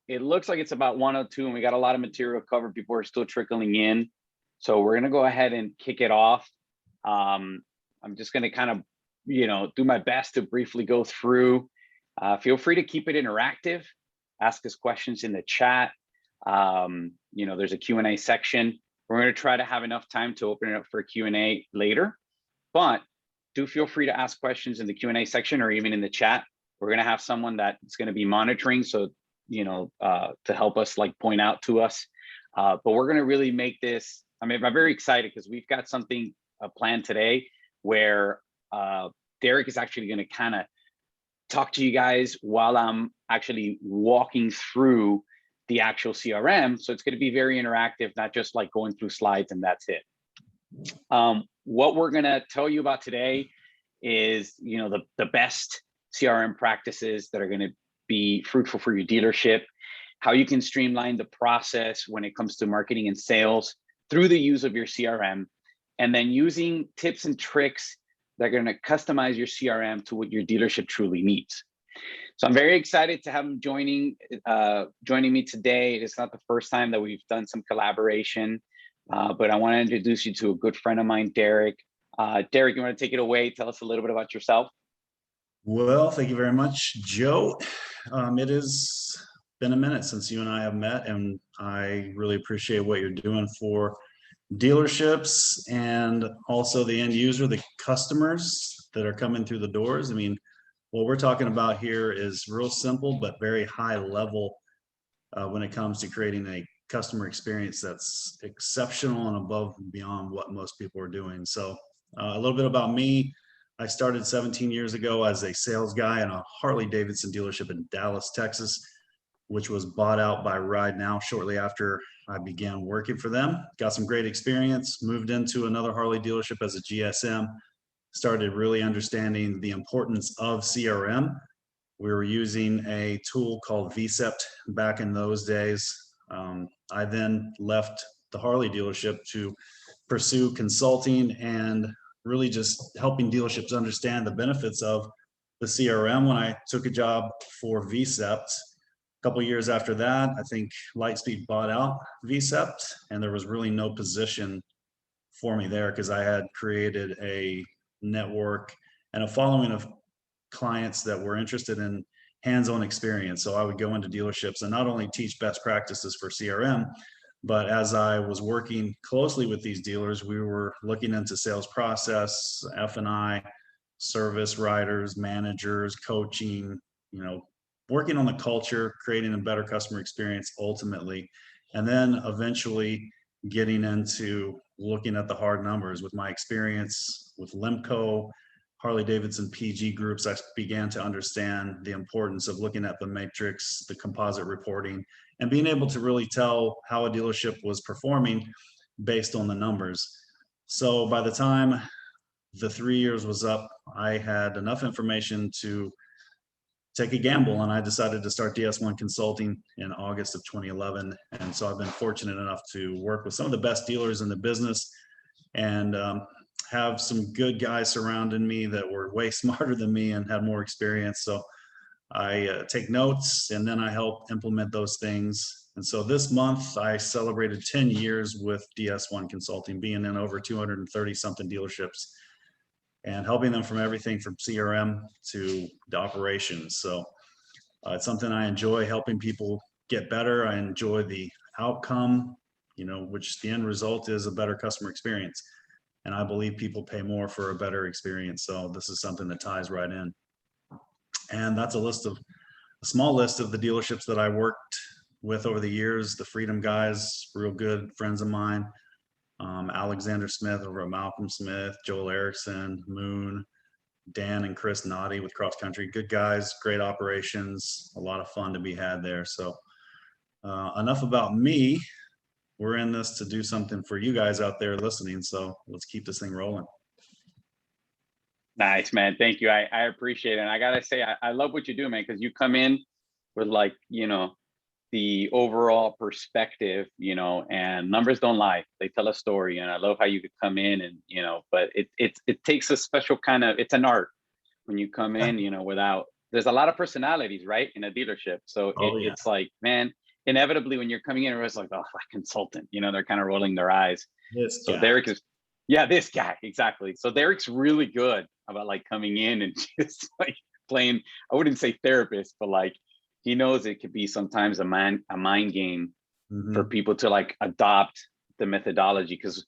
it looks like it's about 1:02 and we got a lot of material covered. People are still trickling in. So we're going to go ahead and kick it off. I'm just going to kind of, do my best to briefly go through. Feel free to keep it interactive. Ask us questions in the chat. There's a Q&A section. We're going to try to have enough time to open it up for a Q&A later, but do feel free to ask questions in the Q&A section or even in the chat. We're going to have someone that's going to be monitoring, so to help us point out to us. But we're going to really make this. I'm very excited because we've got something planned today where Derek is actually going to kind of talk to you guys while I'm actually walking through the actual CRM. So it's going to be very interactive, not just going through slides and that's it. What we're going to tell you about today is, the best CRM practices that are going to be fruitful for your dealership, how you can streamline the process when it comes to marketing and sales through the use of your CRM, and then using tips and tricks that are going to customize your CRM to what your dealership truly needs. So I'm very excited to have him joining me today. It's not the first time that we've done some collaboration, but I want to introduce you to a good friend of mine, Derek. Derek, you want to take it away? Tell us a little bit about yourself. Well, thank you very much, Joe. It has been a minute since you and I have met, and I really appreciate what you're doing for dealerships and also the end user, the customers that are coming through the doors. What we're talking about here is real simple, but very high level when it comes to creating a customer experience that's exceptional and above and beyond what most people are doing. So a little bit about me. I started 17 years ago as a sales guy in a Harley-Davidson dealership in Dallas, Texas, which was bought out by Ride Now shortly after I began working for them. Got some great experience, moved into another Harley dealership as a GSM, started really understanding the importance of CRM. We were using a tool called VSEPT back in those days. I then left the Harley dealership to pursue consulting and really just helping dealerships understand the benefits of the CRM when I took a job for VSEPT. A couple of years after that, I think Lightspeed bought out VSEPT, and there was really no position for me there because I had created a network and a following of clients that were interested in hands-on experience. So I would go into dealerships and not only teach best practices for CRM, but as I was working closely with these dealers, we were looking into sales process, F&I, service writers, managers, coaching, working on the culture, creating a better customer experience ultimately, and then eventually getting into looking at the hard numbers. With my experience with Lemco, Harley-Davidson PG groups, I began to understand the importance of looking at the matrix, the composite reporting, and being able to really tell how a dealership was performing based on the numbers. So by the time the 3 years was up, I had enough information to take a gamble, and I decided to start DS1 Consulting in August of 2011. And so I've been fortunate enough to work with some of the best dealers in the business and have some good guys surrounding me that were way smarter than me and had more experience. So I take notes and then I help implement those things. And so this month I celebrated 10 years with DS1 Consulting, being in over 230 something dealerships and helping them from everything from CRM to the operations. So it's something I enjoy, helping people get better. I enjoy the outcome, which the end result is a better customer experience. And I believe people pay more for a better experience. So this is something that ties right in. And that's a small list of the dealerships that I worked with over the years. The Freedom guys, real good friends of mine. Alexander Smith over at Malcolm Smith, Joel Erickson, Moon, Dan and Chris Naughty with Cross Country. Good guys, great operations, a lot of fun to be had there. So enough about me. We're in this to do something for you guys out there listening. So let's keep this thing rolling. Nice, man. Thank you. I appreciate it. And I got to say, I love what you do, man, because you come in with the overall perspective, and numbers don't lie. They tell a story. And I love how you could come in and, but it takes a special kind of, it's an art when you come in, without there's a lot of personalities, right, in a dealership. So Oh, yeah. it's like, man, inevitably when you're coming in, it's like, oh, like consultant, they're kind of rolling their eyes. This So guy. Derek is, yeah, this guy, exactly. So Derek's really good about like coming in and just like playing, I wouldn't say therapist, but like he knows it could be sometimes a mind game for Mhm. people to like adopt the methodology. Because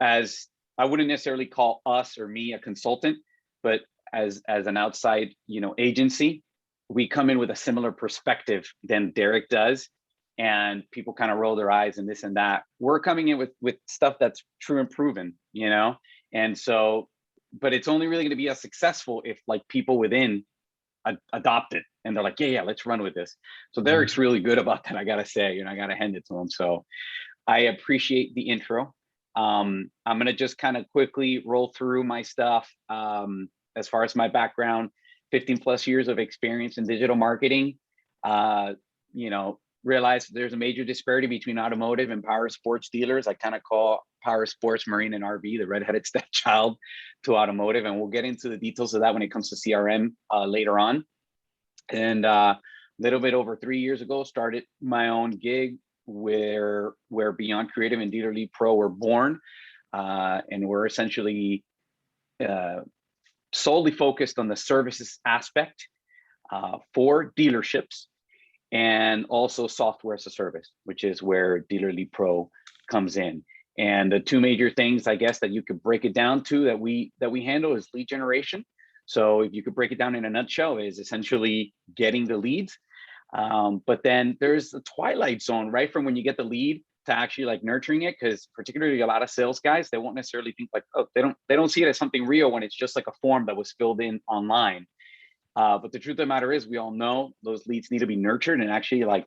as I wouldn't necessarily call us or me a consultant, but as an outside, agency, we come in with a similar perspective than Derek does. And people kind of roll their eyes and this and that. We're coming in with stuff that's true and proven, And so, but it's only really going to be as successful if like people within adopt it and they're like, yeah, let's run with this. So Mhm. Derek's really good about that. I gotta say, I gotta hand it to him. So I appreciate the intro. I'm gonna just kind of quickly roll through my stuff. As far as my background, 15 plus years of experience in digital marketing. You know, realize there's a major disparity between automotive and power sports dealers. I kind of call power sports, marine, and RV the redheaded stepchild to automotive, and we'll get into the details of that when it comes to CRM later on. And a little bit over 3 years ago, started my own gig where Beyond Creative and DealerLeadPro were born, and we're essentially solely focused on the services aspect for dealerships, and also software as a service, which is where DealerLeadPro comes in. And the two major things, I guess, that you could break it down to that we handle is lead generation. So if you could break it down in a nutshell, is essentially getting the leads. But then there's the twilight zone, right? From when you get the lead to actually like nurturing it, because particularly a lot of sales guys, they won't necessarily think like, oh, they don't see it as something real when it's just like a form that was filled in online. But the truth of the matter is, we all know those leads need to be nurtured and actually like,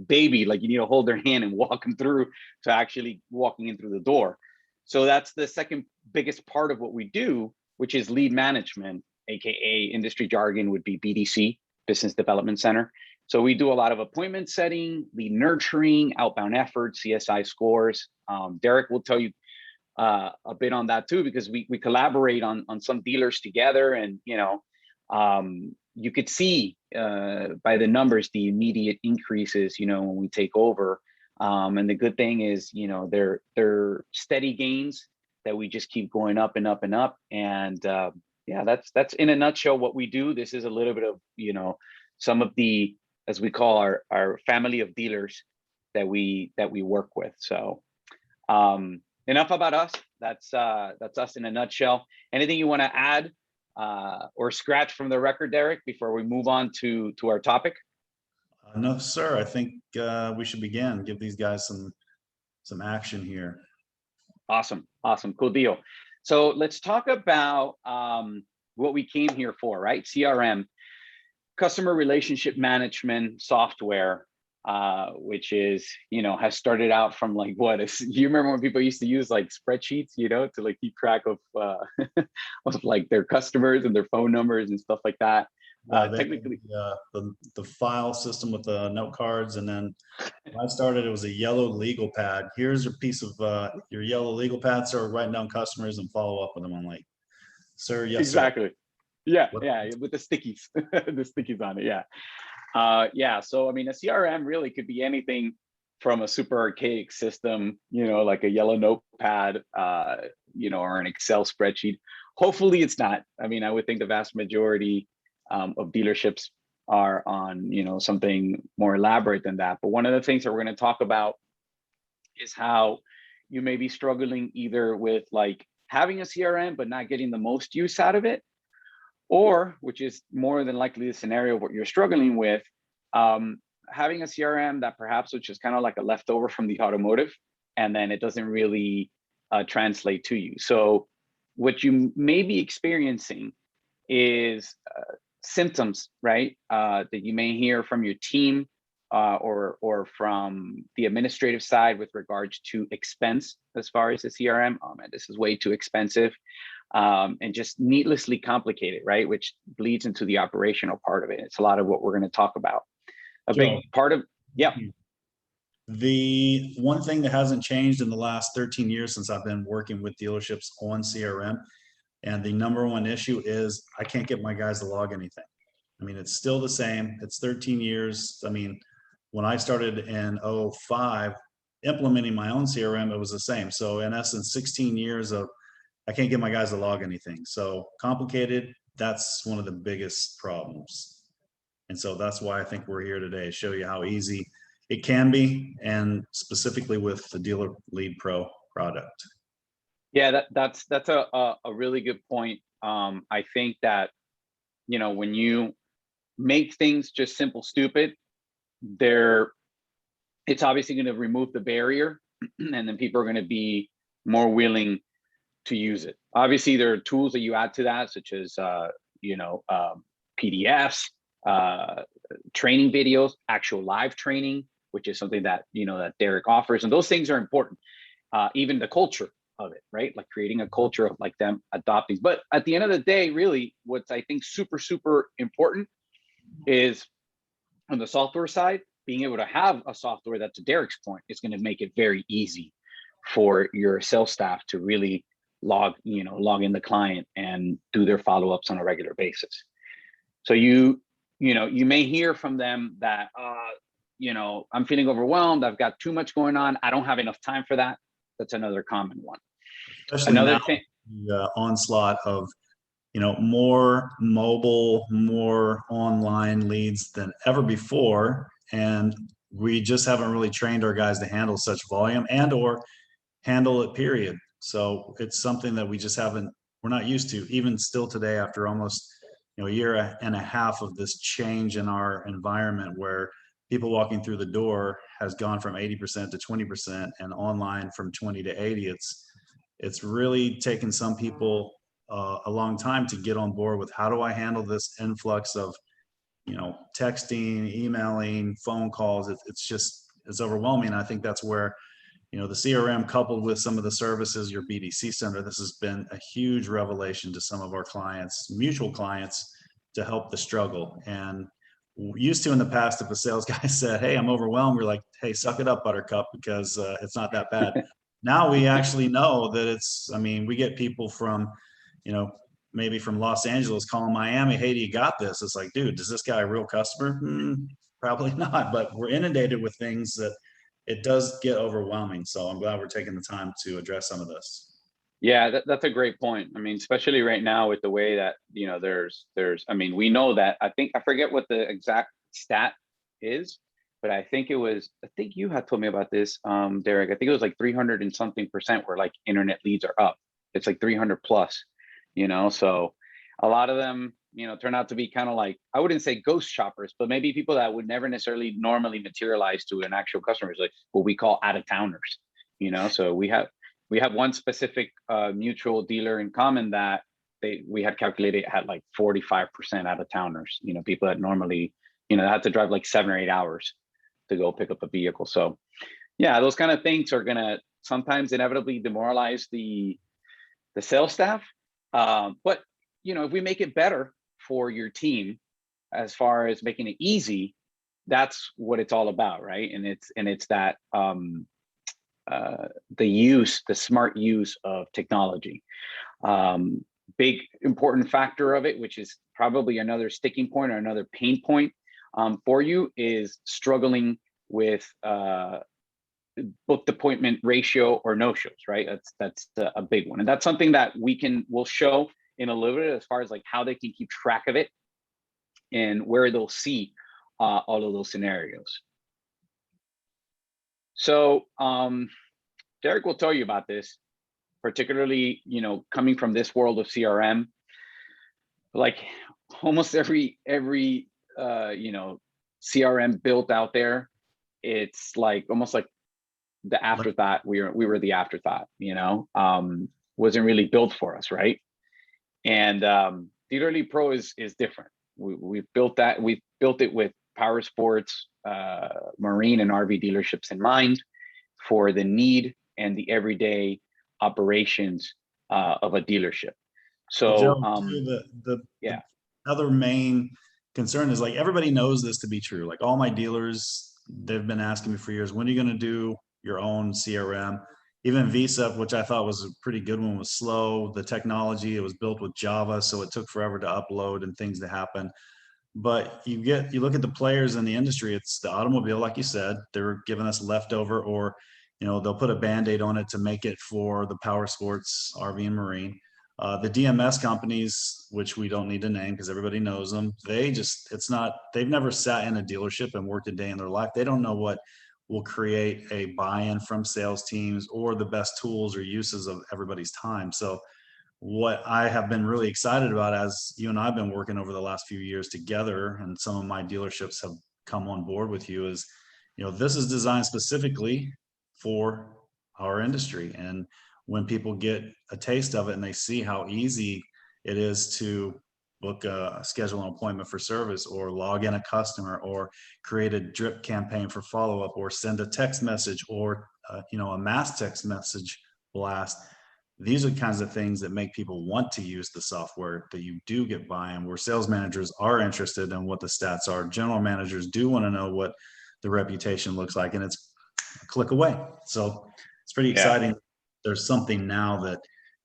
baby, like you need to hold their hand and walk them through to actually walking in through the door. So that's the second biggest part of what we do, which is lead management, AKA industry jargon would be BDC, Business Development Center. So we do a lot of appointment setting, lead nurturing, outbound efforts, CSI scores. Derek will tell you a bit on that too, because we collaborate on some dealers together, and you could see by the numbers the immediate increases when we take over, and the good thing is they're steady gains that we just keep going up and up and up. And yeah, that's in a nutshell what we do. This is a little bit of some of the, as we call our family of dealers that we work with. So enough about us. That's us in a nutshell. Anything you want to add or scratch from the record, Derek, before we move on to our topic? No, sir. I think we should begin. Give these guys some action here. Awesome. Cool deal. So let's talk about what we came here for, right? CRM, customer relationship management software, which is, has started out from like, you remember when people used to use like spreadsheets, to like keep track of, of like their customers and their phone numbers and stuff like that. Technically, the file system with the note cards, and then when I started, it was a yellow legal pad. Here's your piece of your yellow legal pad, sir. Write down customers and follow up with them. I'm like, sir, yes, exactly. sir. Yeah, with the stickies, the stickies on it. Yeah. So I mean, a CRM really could be anything from a super archaic system, like a yellow notepad, or an Excel spreadsheet. Hopefully, it's not. I mean, I would think the vast majority of dealerships are on something more elaborate than that. But one of the things that we're going to talk about is how you may be struggling either with like having a CRM but not getting the most use out of it, or, which is more than likely the scenario of what you're struggling with, having a CRM that perhaps which is kind of like a leftover from the automotive, and then it doesn't really translate to you. So what you may be experiencing is symptoms, right? That you may hear from your team or from the administrative side with regards to expense as far as the CRM. Oh man, this is way too expensive, and just needlessly complicated, right? Which bleeds into the operational part of it. It's a lot of what we're going to talk about. Big part of, yeah. The one thing that hasn't changed in the last 13 years since I've been working with dealerships on CRM, and the number one issue is I can't get my guys to log anything. I mean, it's still the same. It's 13 years. I mean, when I started in '05 implementing my own CRM, it was the same. So in essence, 16 years of, I can't get my guys to log anything. So complicated, that's one of the biggest problems. And so that's why I think we're here today, show you how easy it can be, and specifically with the Dealer Lead Pro product. Yeah, that's a really good point. I think that, you know, when you make things just simple, stupid, it's obviously going to remove the barrier, and then people are going to be more willing to use it. Obviously, there are tools that you add to that, such as PDFs, training videos, actual live training, which is something that that Derek offers, and those things are important. Even the culture of it, right? Like creating a culture of like them adopting. But at the end of the day, really, what's I think super important is on the software side, being able to have a software that, to Derek's point, is going to make it very easy for your sales staff to really log in the client and do their follow-ups on a regular basis. So you may hear from them that I'm feeling overwhelmed, I've got too much going on, I don't have enough time for that. That's another common one. Especially Another now, thing, the onslaught of more mobile, more online leads than ever before, and we just haven't really trained our guys to handle such volume and or handle it, period. So it's something that we just haven't, we're not used to, even still today after almost a year and a half of this change in our environment, where people walking through the door has gone from 80% to 20% and online from 20 to 80. It's really taken some people a long time to get on board with, how do I handle this influx of texting, emailing, phone calls. It's overwhelming. I think that's where the CRM, coupled with some of the services, your BDC center, this has been a huge revelation to some of our clients, mutual clients, to help the struggle. And used to in the past, if a sales guy said, "Hey, I'm overwhelmed," we're like, "Hey, suck it up, Buttercup, because it's not that bad." Now we actually know that we get people from, maybe from Los Angeles calling Miami, "Hey, do you got this?" It's like, dude, is this guy a real customer? Probably not, but we're inundated with things that it does get overwhelming. So I'm glad we're taking the time to address some of this. yeah, that's a great point. I mean, especially right now with the way that we know that, I forget what the exact stat is, but I think you had told me about this, Derek. I think it was like 300 and something percent where like internet leads are up. It's like 300 plus, so a lot of them, turn out to be kind of like, I wouldn't say ghost shoppers, but maybe people that would never necessarily normally materialize to an actual customer, is like what we call out of towners, so we have one specific mutual dealer in common that we had calculated had like 45% out of towners, people that normally, had to drive like 7 or 8 hours to go pick up a vehicle. So yeah, those kind of things are going to sometimes inevitably demoralize the sales staff. But if we make it better for your team, as far as making it easy, that's what it's all about, right? And it's that the smart use of technology. Big important factor of it, which is probably another sticking point or another pain point for you, is struggling with booked appointment ratio or no shows, right? That's a big one, and that's something that we'll show in a little bit, as far as like how they can keep track of it and where they'll see all of those scenarios. So Derek will tell you about this, particularly coming from this world of CRM. Like almost every CRM built out there, it's like almost like the afterthought. We were the afterthought, wasn't really built for us, right? And DealerLeadPro is different. We've built it with Powersports, marine and RV dealerships in mind, for the need and the everyday operations of a dealership. So Joe, the other main concern is, like, everybody knows this to be true. Like all my dealers, they've been asking me for years, when are you going to do your own CRM? Even Visa, which I thought was a pretty good one, was slow. The technology, it was built with Java, so it took forever to upload and things to happen. But you look at the players in the industry, it's the automobile, like you said, they're giving us leftover, or, they'll put a Band-Aid on it to make it for the power sports, RV and marine. The DMS companies, which we don't need to name because everybody knows them, they've never sat in a dealership and worked a day in their life. They don't know what will create a buy-in from sales teams or the best tools or uses of everybody's time. So what I have been really excited about, as you and I have been working over the last few years together, and some of my dealerships have come on board with you, is, this is designed specifically for our industry. And when people get a taste of it and they see how easy it is to schedule an appointment for service, or log in a customer, or create a drip campaign for follow-up, or send a text message, or a mass text message blast. These are the kinds of things that make people want to use the software, that you do get buy-in, where sales managers are interested in what the stats are. General managers do want to know what the reputation looks like, and it's a click away. So it's pretty exciting. There's something now that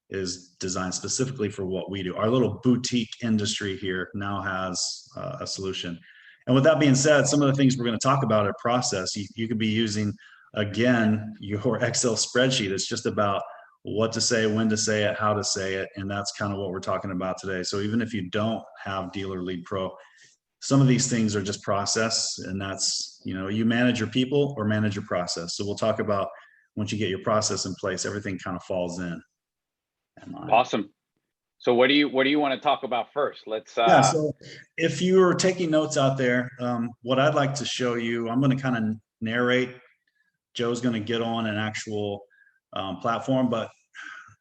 is designed specifically for what we do. Our little boutique industry here now has a solution. And with that being said, some of the things we're going to talk about are process. You could be using, again, your Excel spreadsheet. It's just about what to say, when to say it, how to say it. And that's kind of what we're talking about today. So even if you don't have Dealer Lead Pro, some of these things are just process, and that's, you manage your people or manage your process. So we'll talk about, once you get your process in place, everything kind of falls in. Awesome. So what do you want to talk about first? Let's yeah, so if you're taking notes out there, what I'd like to show you, I'm going to kind of narrate. Joe's going to get on an actual platform, but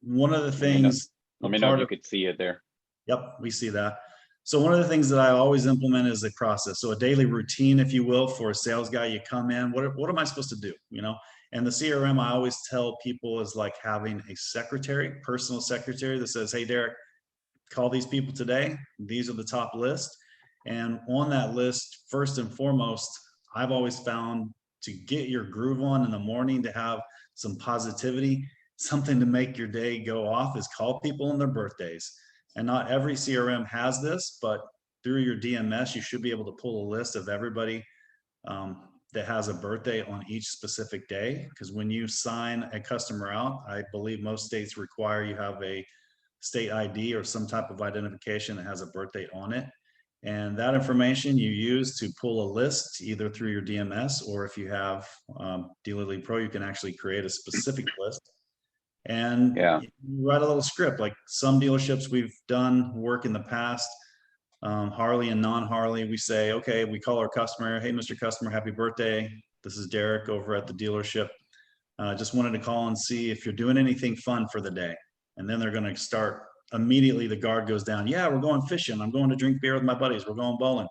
one of the things, let me know if you could see it there. Yep, we see that. So one of the things that I always implement is a process. So a daily routine, if you will, for a sales guy. You come in, what am I supposed to do? And the CRM, I always tell people, is like having a secretary, personal secretary, that says, hey, Derek, call these people today. These are the top list. And on that list, first and foremost, I've always found, to get your groove on in the morning, to have some positivity, something to make your day go off, is call people on their birthdays. And not every CRM has this, but through your DMS, you should be able to pull a list of everybody that has a birthday on each specific day. Because when you sign a customer out, I believe most states require you have a state ID or some type of identification that has a birthday on it. And that information you use to pull a list, either through your DMS, or if you have DealerLeadPro, you can actually create a specific list. And you write a little script. Like some dealerships we've done work in the past, Harley and non-Harley, we say, okay, we call our customer, hey, Mr. Customer, happy birthday. This is Derek over at the dealership. Just wanted to call and see if you're doing anything fun for the day. And then they're going to start, immediately the guard goes down. Yeah, we're going fishing. I'm going to drink beer with my buddies. We're going bowling,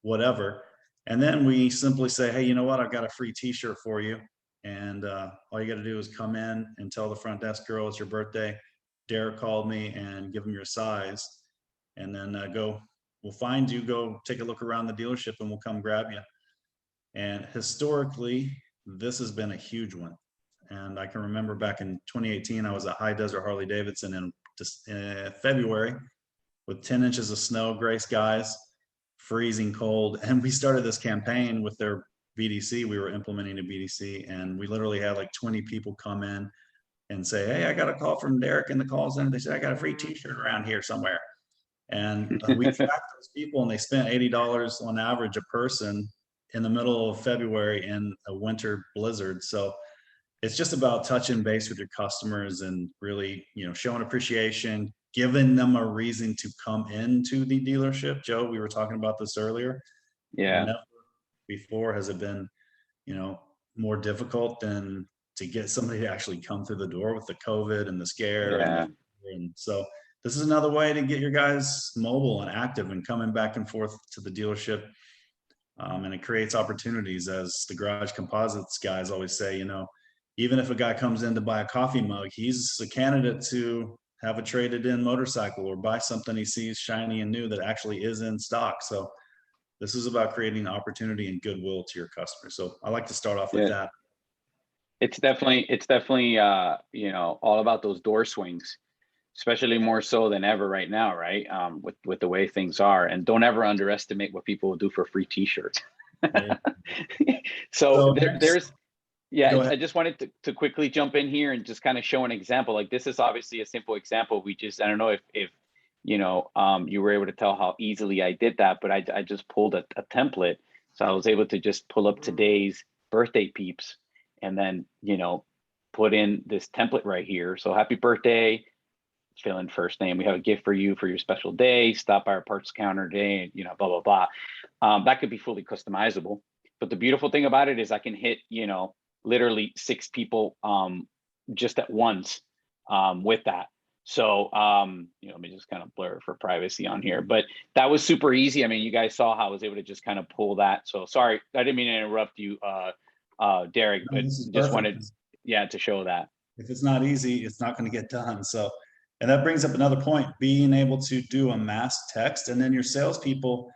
whatever. And then we simply say, hey, you know what? I've got a free t-shirt for you. And all you got to do is come in and tell the front desk girl it's your birthday. Derek called me, and give them your size. And then we'll find you, go take a look around the dealership, and we'll come grab you. And historically, this has been a huge one. And I can remember back in 2018, I was at High Desert Harley Davidson in February with 10 inches of snow, gray skies, freezing cold. And we started this campaign with their BDC. We were implementing a BDC, and we literally had like 20 people come in and say, hey, I got a call from Derek in the call center. They said, I got a free t-shirt around here somewhere. And we tracked those people, and they spent $80 on average a person in the middle of February in a winter blizzard. So it's just about touching base with your customers and really, showing appreciation, giving them a reason to come into the dealership. Joe, we were talking about this earlier. Yeah. Never before has it been, more difficult than to get somebody to actually come through the door with the COVID and the scare. Yeah. And so this is another way to get your guys mobile and active and coming back and forth to the dealership. And it creates opportunities, as the Garage Composites guys always say, even if a guy comes in to buy a coffee mug, he's a candidate to have a traded in motorcycle or buy something he sees shiny and new that actually is in stock. So this is about creating opportunity and goodwill to your customers. So I like to start off with that. It's definitely all about those door swings. especially more so than ever right now, right? With the way things are, and don't ever underestimate what people will do for free t-shirts. Yeah. So So next, there's, yeah, go ahead. I just wanted to quickly jump in here and just kind of show an example. Like this is obviously a simple example. I don't know if you were able to tell how easily I did that, but I just pulled a template. So I was able to just pull up today's birthday peeps and then, put in this template right here. So happy birthday, fill in first name. We have a gift for you for your special day. Stop by our parts counter day, blah, blah, blah. That could be fully customizable. But the beautiful thing about it is I can hit, literally 6 people just at once with that. So, let me just kind of blur for privacy on here, but that was super easy. I mean, you guys saw how I was able to just kind of pull that. So sorry, I didn't mean to interrupt you, Derek, No, but this is just perfect. wanted, to show that. If it's not easy, it's not going to get done. So, and that brings up another point, being able to do a mass text, and then your salespeople,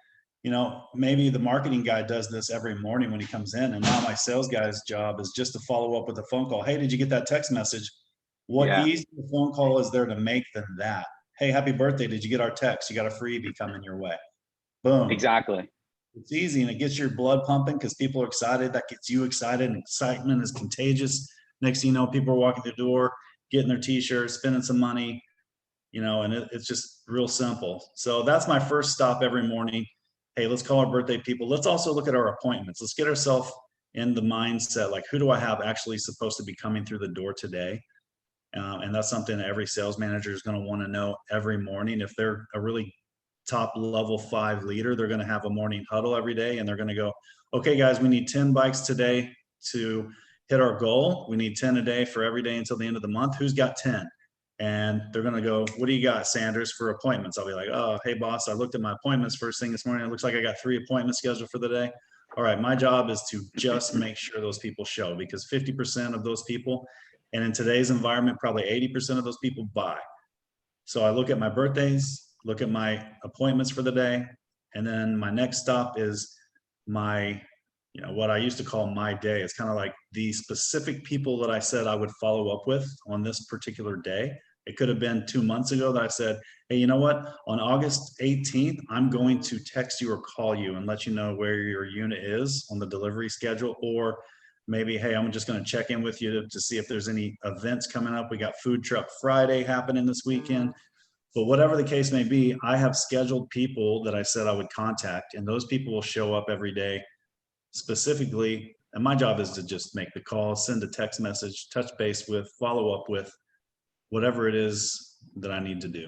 maybe the marketing guy does this every morning when he comes in. And now my sales guy's job is just to follow up with a phone call. Hey, did you get that text message? What Yeah, easier phone call is there to make than that? Hey, happy birthday. Did you get our text? You got a freebie coming your way. Boom. exactly. It's easy and it gets your blood pumping because people are excited. That gets you excited, and excitement is contagious. Next thing you know, people are walking through the door, getting their t-shirts, spending some money, and it's just real simple. So that's my first stop every morning. Hey, let's call our birthday people. Let's also look at our appointments. Let's get ourselves in the mindset, like, who do I have actually supposed to be coming through the door today? And that's something that every sales manager is going to want to know every morning. If they're a really top level 5 leader, they're going to have a morning huddle every day, and they're going to go, okay, guys, we need 10 bikes today to hit our goal. We need 10 a day for every day until the end of the month. Who's got 10? And they're going to go, what do you got, Sanders, for appointments? I'll be like, oh, hey, boss, I looked at my appointments first thing this morning. It looks like I got 3 appointments scheduled for the day. All right, my job is to just make sure those people show, because 50% of those people, and in today's environment, probably 80% of those people buy. So I look at my birthdays, look at my appointments for the day, and then my next stop is my, what I used to call my day. It's kind of like the specific people that I said I would follow up with on this particular day. It could have been 2 months ago that I said, hey, you know what? On August 18th, I'm going to text you or call you and let you know where your unit is on the delivery schedule. Or maybe, hey, I'm just going to check in with you to see if there's any events coming up. We got Food Truck Friday happening this weekend. But whatever the case may be, I have scheduled people that I said I would contact, and those people will show up every day specifically. And my job is to just make the call, send a text message, touch base with, follow up with, whatever it is that I need to do.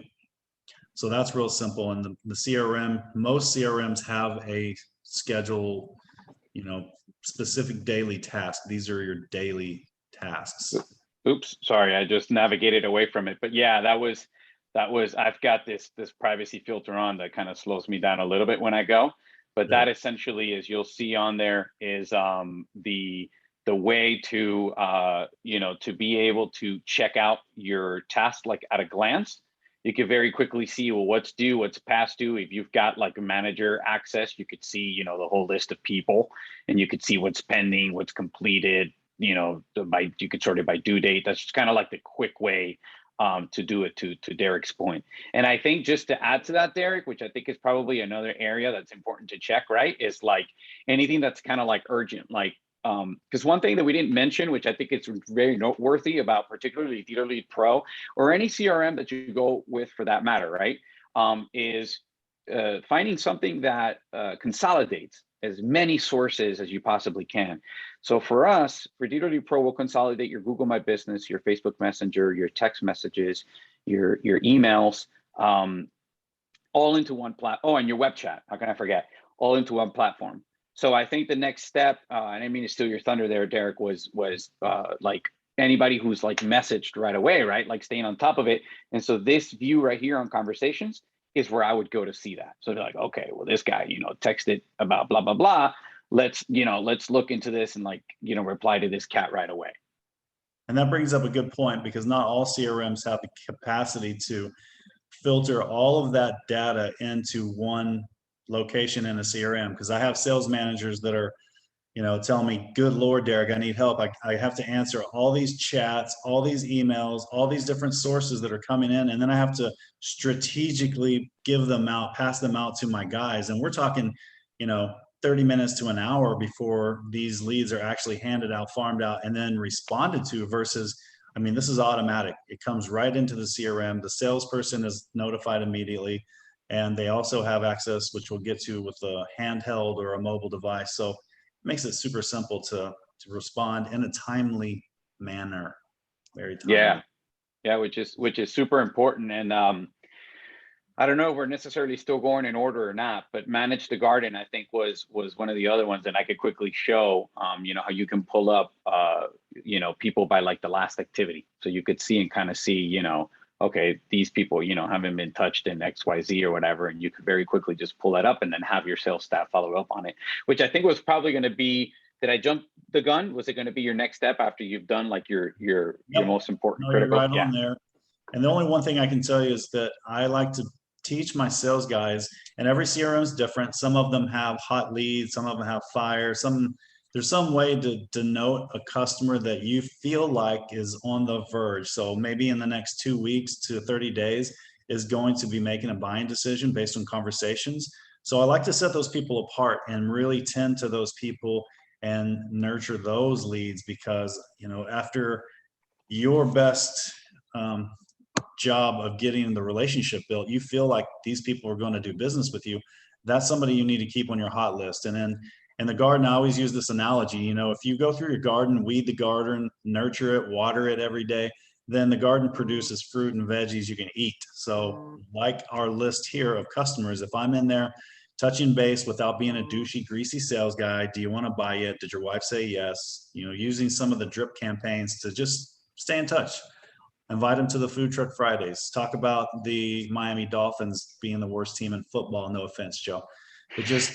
So that's real simple. And the CRM, most CRMs have a schedule, specific daily task. These are your daily tasks. Oops, sorry, I just navigated away from it. But yeah, that was I've got this privacy filter on that kind of slows me down a little bit when I go. But that essentially is, you'll see on there is the way to to be able to check out your task like at a glance. You could very quickly see, well, what's due, what's past due. If you've got like a manager access, you could see, the whole list of people, and you could see what's pending, what's completed, you could sort it by due date. That's just kind of like the quick way to do it, to Derek's point. And I think, just to add to that, Derek, which I think is probably another area that's important to check, right, is like anything that's kind of like urgent, like because one thing that we didn't mention, which I think is very noteworthy about particularly DealerLeadPro or any CRM that you go with for that matter, right, is finding something that consolidates as many sources as you possibly can. So for us, for DealerLeadPro, we'll consolidate your Google My Business, your Facebook Messenger, your text messages, your emails, all into one platform. Oh, and your web chat. How can I forget? All into one platform. So I think the next step, and I didn't mean to steal your thunder there, Derek, was like anybody who's like messaged right away, right? Like staying on top of it. And so this view right here on conversations is where I would go to see that. So they're like, okay, well, this guy, texted about blah, blah, blah. Let's look into this and reply to this cat right away. And that brings up a good point, because not all CRMs have the capacity to filter all of that data into one location in a CRM. Because I have sales managers that are tell me, good Lord, Derek, I need help. I have to answer all these chats, all these emails, all these different sources that are coming in. And then I have to strategically give them out, pass them out to my guys. And we're talking, 30 minutes to an hour before these leads are actually handed out, farmed out, and then responded to versus, I mean, this is automatic. It comes right into the CRM. The salesperson is notified immediately. And they also have access, which we'll get to with a handheld or a mobile device. So makes it super simple to respond in a timely manner. Very timely. Yeah, which is super important. And I don't know if we're necessarily still going in order or not, but Manage the Garden, I think was one of the other ones that I could quickly show, how you can pull up, people by like the last activity. So you could see and kind of see, okay, these people, haven't been touched in XYZ or whatever. And you could very quickly just pull that up and then have your sales staff follow up on it, which I think was probably going to be, did I jump the gun? Was it going to be your next step after you've done like your most important critical? You're right on there. And the only one thing I can tell you is that I like to teach my sales guys, and every CRM is different. Some of them have hot leads, some of them have fire, there's some way to denote a customer that you feel like is on the verge. So maybe in the next 2 weeks to 30 days is going to be making a buying decision based on conversations. So I like to set those people apart and really tend to those people and nurture those leads, because after your best job of getting the relationship built, you feel like these people are going to do business with you. That's somebody you need to keep on your hot list. And then in the garden, I always use this analogy. If you go through your garden, weed the garden, nurture it, water it every day, then the garden produces fruit and veggies you can eat. So like our list here of customers, if I'm in there touching base without being a douchey, greasy sales guy, do you want to buy it? Did your wife say yes? Using some of the drip campaigns to just stay in touch. Invite them to the Food Truck Fridays. Talk about the Miami Dolphins being the worst team in football. No offense, Joe. But just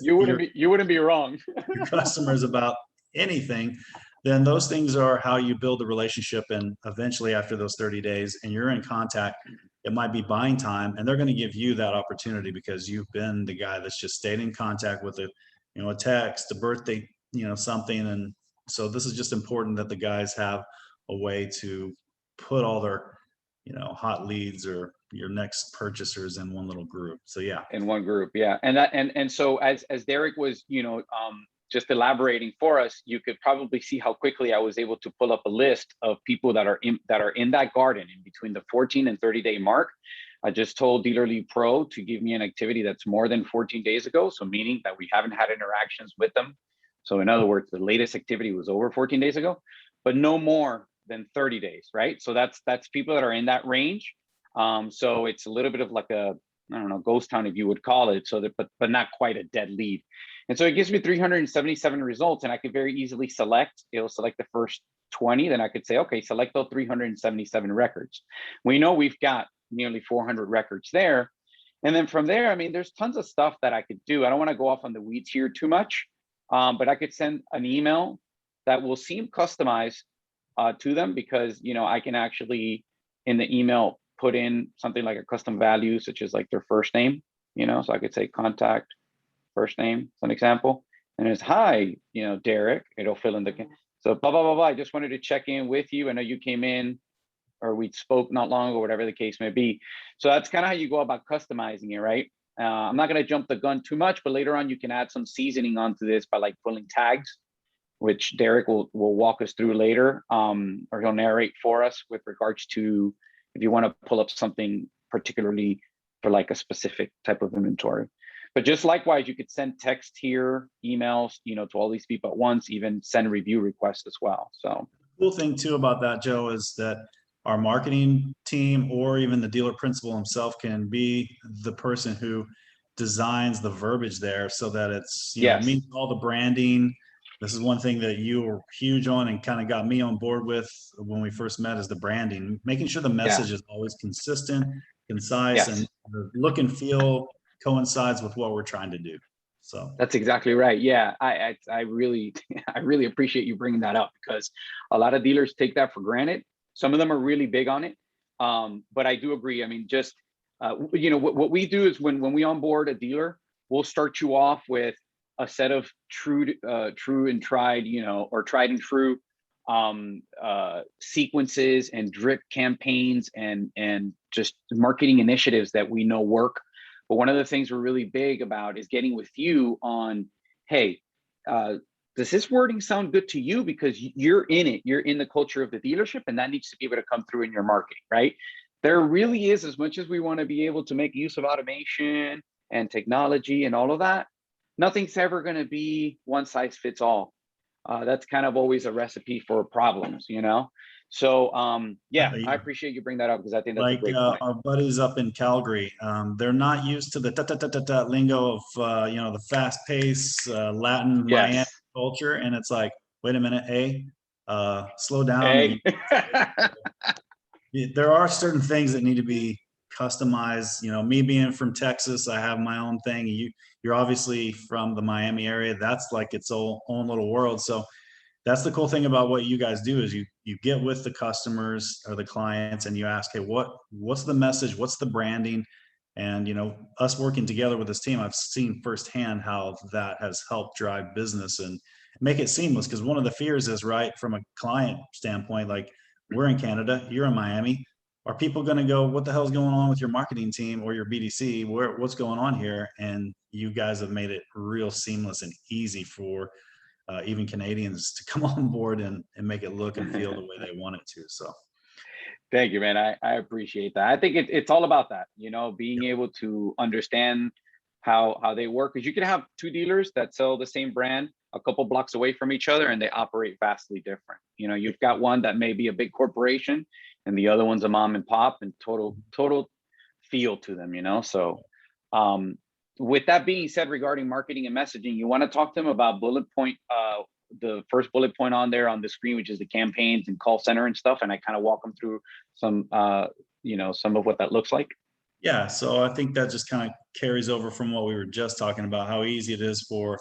you wouldn't be wrong. Your customers about anything, then those things are how you build the relationship. And eventually after those 30 days and you're in contact, it might be buying time, and they're going to give you that opportunity because you've been the guy that's just stayed in contact with a text, a birthday, something. And so this is just important that the guys have a way to put all their, hot leads or your next purchasers in one little group. So yeah. In one group. Yeah. And so as Derek was, just elaborating for us, you could probably see how quickly I was able to pull up a list of people that are in that garden in between the 14 and 30 day mark. I just told DealerLeadPro to give me an activity that's more than 14 days ago. So meaning that we haven't had interactions with them. So in other words, the latest activity was over 14 days ago, but no more than 30 days, right? So that's people that are in that range. So it's a little bit of like a, I don't know, ghost town if you would call it. So that, but not quite a dead lead. And so it gives me 377 results, and I could very easily it'll select the first 20. Then I could say, okay, select those 377 records. We know we've got nearly 400 records there. And then from there, I mean, there's tons of stuff that I could do. I don't want to go off on the weeds here too much, but I could send an email that will seem customized to them, because, I can actually in the email put in something like a custom value, such as like their first name, so I could say contact first name, as an example. And it's, hi, Derek, it'll fill in the, so blah, blah, blah, blah. I just wanted to check in with you. I know you came in or we spoke not long ago, whatever the case may be. So that's kind of how you go about customizing it, right? I'm not going to jump the gun too much, but later on you can add some seasoning onto this by like pulling tags, which Derek will walk us through later, or he'll narrate for us with regards to if you want to pull up something particularly for like a specific type of inventory. But just likewise, you could send text here, emails, to all these people at once, even send review requests as well. So cool thing too about that, Joe, is that our marketing team or even the dealer principal himself can be the person who designs the verbiage there so that it's, meets all the branding. This is one thing that you were huge on and kind of got me on board with when we first met, is the branding, making sure the message is always consistent, concise, and the look and feel coincides with what we're trying to do. So that's exactly right. Yeah, I really appreciate you bringing that up, because a lot of dealers take that for granted. Some of them are really big on it, but I do agree. I mean, just what we do is when we onboard a dealer, we'll start you off with a set of true and tried, or tried and true sequences and drip campaigns and just marketing initiatives that we know work. But one of the things we're really big about is getting with you on, hey, does this wording sound good to you? Because you're in it, you're in the culture of the dealership, and that needs to be able to come through in your marketing, right? There really is, as much as we want to be able to make use of automation and technology and all of that, nothing's ever going to be one size fits all. That's kind of always a recipe for problems, So yeah, I appreciate you bring that up, because I think that's a great point. Our buddies up in Calgary, they're not used to the lingo of the fast pace Latin Miami Yes. culture, and it's like, wait a minute, slow down. Hey. There are certain things that need to be customized. Me being from Texas, I have my own thing. You're obviously from the Miami area. That's like its own little world. So that's the cool thing about what you guys do, is you get with the customers or the clients and you ask, hey, what's the message? What's the branding? And, us working together with this team, I've seen firsthand how that has helped drive business and make it seamless. Because one of the fears is, right, from a client standpoint, like, we're in Canada, you're in Miami. Are people going to go, what the hell's going on with your marketing team or your BDC? What's going on here? And you guys have made it real seamless and easy for even Canadians to come on board and make it look and feel the way they want it to. So thank you, man. I appreciate that. I think it's all about that, being able to understand how they work. Because you can have two dealers that sell the same brand a couple blocks away from each other, and they operate vastly different. You've got one that may be a big corporation, and the other one's a mom and pop, and total feel to them. So with that being said, regarding marketing and messaging, you want to talk to them about the first bullet point on there on the screen, which is the campaigns and call center and stuff. And I kind of walk them through some of what that looks like. Yeah. So I think that just kind of carries over from what we were just talking about, how easy it is for,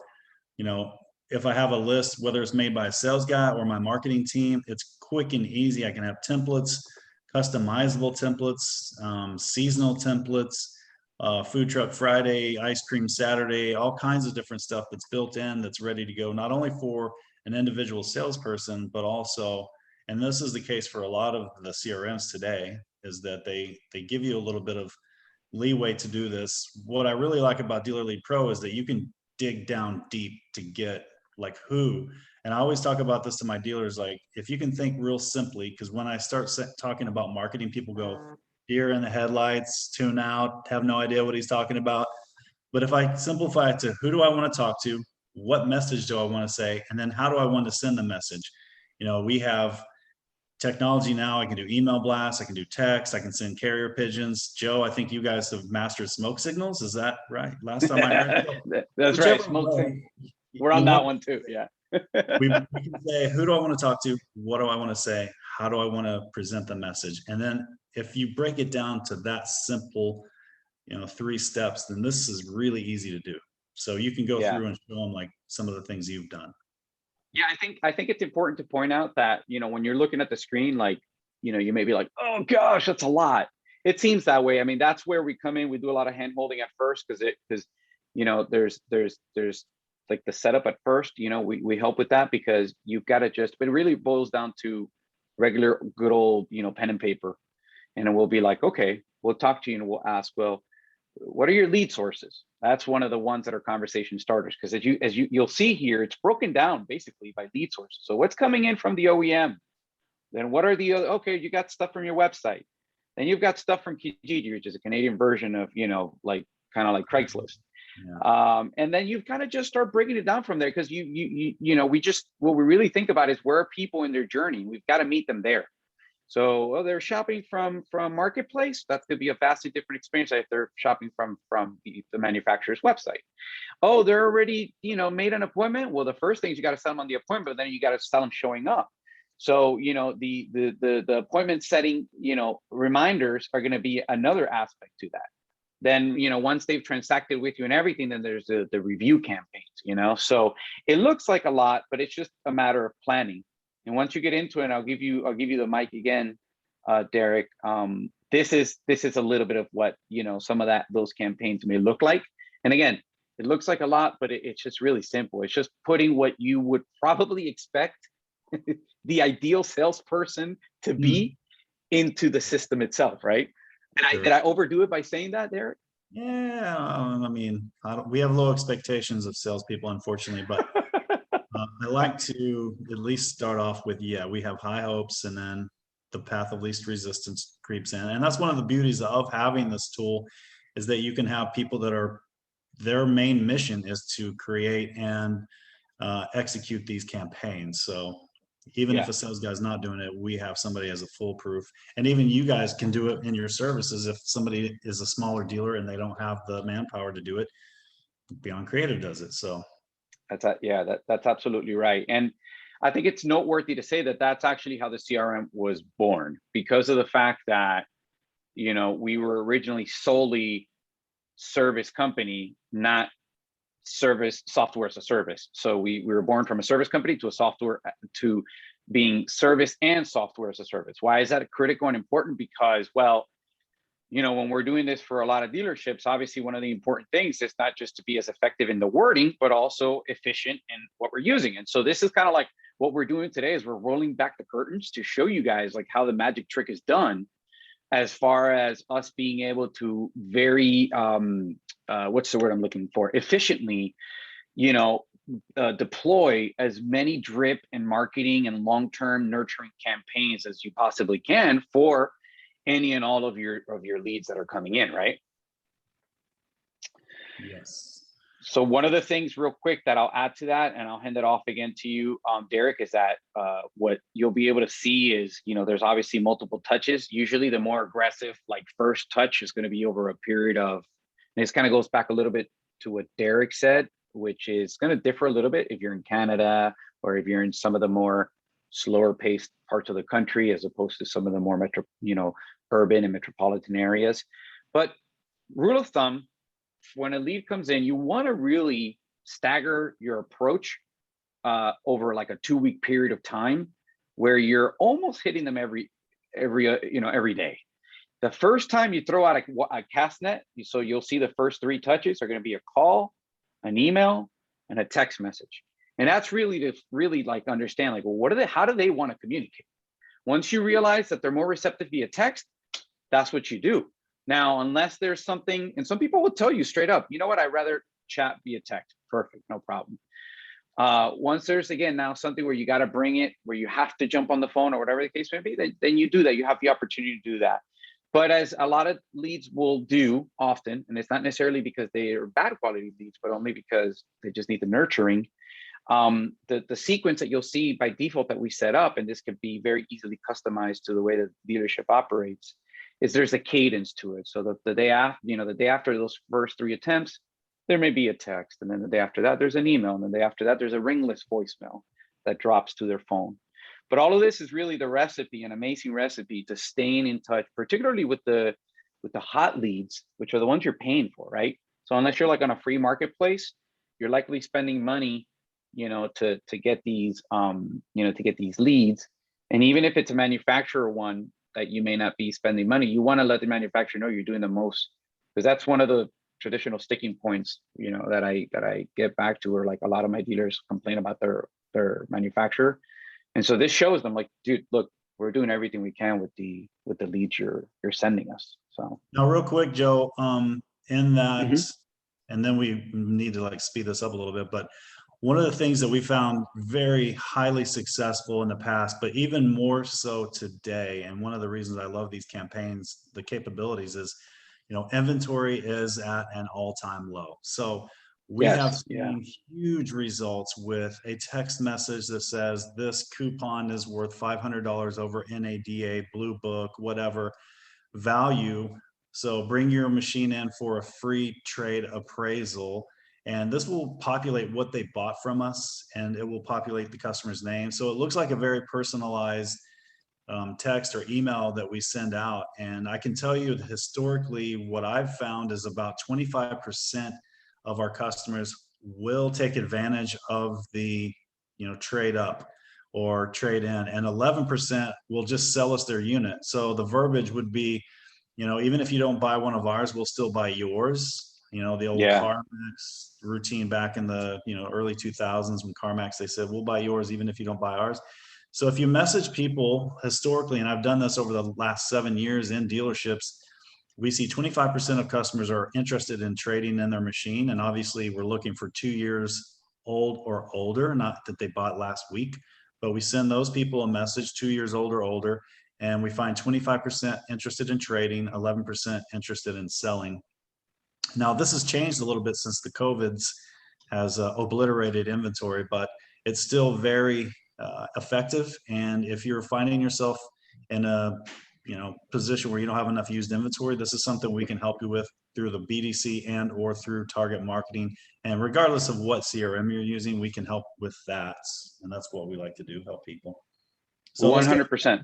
if I have a list, whether it's made by a sales guy or my marketing team, it's quick and easy. I can have templates, customizable templates, seasonal templates, food truck Friday, ice cream Saturday, all kinds of different stuff that's built in, that's ready to go, not only for an individual salesperson, but also, and this is the case for a lot of the CRMs today, is that they give you a little bit of leeway to do this. What I really like about DealerLeadPro is that you can dig down deep to get like who. And I always talk about this to my dealers, like, if you can think real simply, because when I start talking about marketing, people go deer in the headlights, tune out, have no idea what he's talking about. But if I simplify it to, who do I want to talk to? What message do I want to say? And then how do I want to send the message? We have technology now. I can do email blasts, I can do text, I can send carrier pigeons. Joe, I think you guys have mastered smoke signals. Is that right? Last time I heard. That's right. Smoke signals. We're on that one too. Yeah. we can say, who do I want to talk to? What do I want to say? How do I want to present the message? And then if you break it down to that simple, 3 steps, then this is really easy to do. So you can go through and show them like some of the things you've done. Yeah, I think it's important to point out that, when you're looking at the screen, like, you may be like, oh gosh, that's a lot. It seems that way. I mean, that's where we come in. We do a lot of hand holding at first, because there's like the setup at first, we help with that, because you've got to but it really boils down to regular good old, pen and paper. And then we'll be like, okay, we'll talk to you and we'll ask, well, what are your lead sources? That's one of the ones that are conversation starters, because as you'll see here, it's broken down basically by lead sources. So what's coming in from the OEM? Then what are the other? Okay, you got stuff from your website. Then you've got stuff from Kijiji, which is a Canadian version of like kind of like Craigslist. Yeah. And then you kind of just start breaking it down from there, because what we really think about is, where are people in their journey? We've got to meet them there. So they're shopping from Marketplace. That could be a vastly different experience if they're shopping from the manufacturer's website. Oh, they're already made an appointment. Well, the first thing is you got to sell them on the appointment, but then you got to sell them showing up. So the appointment setting reminders are going to be another aspect to that. Then once they've transacted with you and everything, then there's the review campaigns. So it looks like a lot, but it's just a matter of planning. And once you get into it, I'll give you the mic again, Derek. This is a little bit of what some of those campaigns may look like. And again, It looks like a lot, but it's just really simple. It's just putting what you would probably expect the ideal salesperson to be into the system itself, right? Did I overdo it by saying that, Derek? Yeah, I mean, we have low expectations of salespeople, unfortunately, but I like to at least start off with, yeah, we have high hopes, and then the path of least resistance creeps in. And that's one of the beauties of having this tool, is that you can have people that are, their main mission is to create and execute these campaigns. So even if Yeah. a sales guy's not doing it, we have somebody as a foolproof. And even you guys can do it in your services. If somebody is a smaller dealer and they don't have the manpower to do it, Beyond Creative does it. So That's absolutely right. And I think it's noteworthy to say that that's actually how the CRM was born, because of the fact that, we were originally solely service company, not service software as a service. So we were born from a service company to a software, to being service and software as a service. Why is that critical and important? Because, well, when we're doing this for a lot of dealerships, obviously one of the important things is not just to be as effective in the wording, but also efficient in what we're using. And so this is kind of like what we're doing today, is we're rolling back the curtains to show you guys like how the magic trick is done, as far as us being able to very, what's the word I'm looking for? Efficiently, deploy as many drip and marketing and long-term nurturing campaigns as you possibly can for any and all of your leads that are coming in, right? yes. So one of the things real quick that I'll add to that, and I'll hand it off again to you, Derek, is that what you'll be able to see is, there's obviously multiple touches. Usually the more aggressive, like first touch is going to be over a period of, and this kind of goes back a little bit to what Derek said, which is going to differ a little bit if you're in Canada or if you're in some of the more slower paced parts of the country, as opposed to some of the more urban and metropolitan areas. But rule of thumb, when a lead comes in, you want to really stagger your approach over like a 2-week period of time, where you're almost hitting them every day. The first time you throw out a cast net, so you'll see the first 3 touches are going to be a call, an email, and a text message. And that's really to like understand, like, well, how do they want to communicate? Once you realize that they're more receptive via text, that's what you do. Now, unless there's something, and some people will tell you straight up, you know what, I'd rather chat via text. Perfect, no problem. Once there's, again, now something where you got to bring it, where you have to jump on the phone or whatever the case may be, then you do that. You have the opportunity to do that. But as a lot of leads will do often, and it's not necessarily because they are bad quality leads, but only because they just need the nurturing, the sequence that you'll see by default that we set up, and this could be very easily customized to the way that the dealership operates, is there's a cadence to it. So the day after, the day after those first 3 attempts, there may be a text, and then the day after that, there's an email, and the day after that, there's a ringless voicemail that drops to their phone. But all of this is really the recipe, an amazing recipe to staying in touch, particularly with the hot leads, which are the ones you're paying for, right? So unless you're like on a free marketplace, you're likely spending money, to get these, to get these leads. And even if it's a manufacturer one that you may not be spending money, you want to let the manufacturer know you're doing the most, because that's one of the traditional sticking points, that I get back to, or like a lot of my dealers complain about their manufacturer. And so this shows them, like, dude, look, we're doing everything we can with the leads you're sending us. So Now, real quick, Joe, in that, Mhm. and then we need to like speed this up a little bit, but one of the things that we found very highly successful in the past, but even more so today, and one of the reasons I love these campaigns, the capabilities, is, inventory is at an all-time low. So we have Yes, yeah, seen huge results with a text message that says this coupon is worth $500 over NADA, Blue Book, whatever value. So bring your machine in for a free trade appraisal, and this will populate what they bought from us, and it will populate the customer's name. So it looks like a very personalized text or email that we send out. And I can tell you that historically, what I've found is about 25% of our customers will take advantage of the, trade up or trade in, and 11% will just sell us their unit. So the verbiage would be, even if you don't buy one of ours, we'll still buy yours. You know, the old Yeah. CarMax routine back in the, you know, early 2000s when CarMax, they said, we'll buy yours even if you don't buy ours. So if you message people historically, and I've done this over the last 7 years in dealerships, we see 25% of customers are interested in trading in their machine. And obviously we're looking for 2 years old or older, not that they bought last week, but we send those people a message 2 years old or older, and we find 25% interested in trading, 11% interested in selling. Now, this has changed a little bit since the COVIDs has obliterated inventory, but it's still very effective. And if you're finding yourself in a position where you don't have enough used inventory, this is something we can help you with through the BDC and or through target marketing. And regardless of what CRM you're using, we can help with that. And that's what we like to do, help people. So 100%.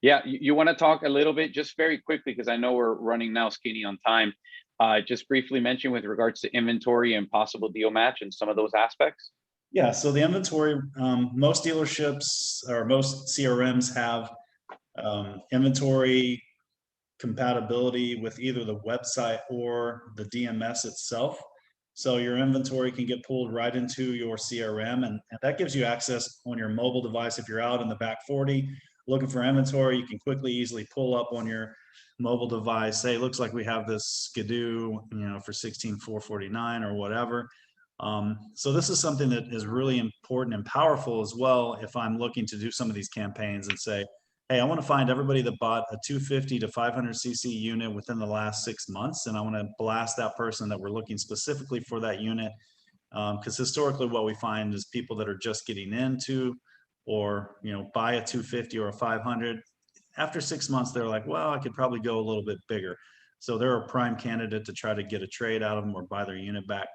Yeah, you want to talk a little bit, just very quickly, because I know we're running now skinny on time. Just briefly mention with regards to inventory and possible deal match and some of those aspects. Yeah, so the inventory, most dealerships or most CRMs have inventory compatibility with either the website or the DMS itself. So your inventory can get pulled right into your CRM, and that gives you access on your mobile device. If you're out in the back 40 looking for inventory, you can quickly, easily pull up on your mobile device, say, looks like we have this Skidoo, for 16,449 or whatever. So this is something that is really important and powerful as well. If I'm looking to do some of these campaigns and say, hey, I want to find everybody that bought a 250 to 500 cc unit within the last 6 months, and I want to blast that person that we're looking specifically for that unit. Because historically what we find is people that are just getting into or buy a 250 or a 500, after 6 months they're like, well, I could probably go a little bit bigger. So they're a prime candidate to try to get a trade out of them or buy their unit back.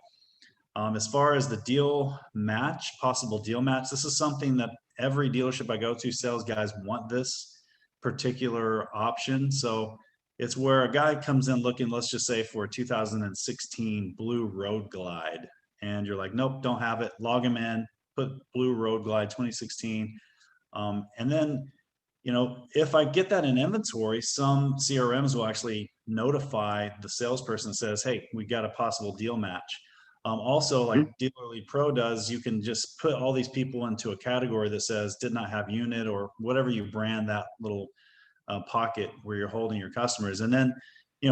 As far as the deal match, possible deal match, this is something that every dealership I go to, sales guys want this particular option. So it's where a guy comes in looking, let's just say for a 2016 blue Road Glide, and you're like, nope, don't have it. Log him in, put blue Road Glide 2016. And then, if I get that in inventory, some CRMs will actually notify the salesperson that says, hey, we got a possible deal match. Also, like DealerLeadPro does, you can just put all these people into a category that says did not have unit or whatever you brand that little pocket where you're holding your customers. And then,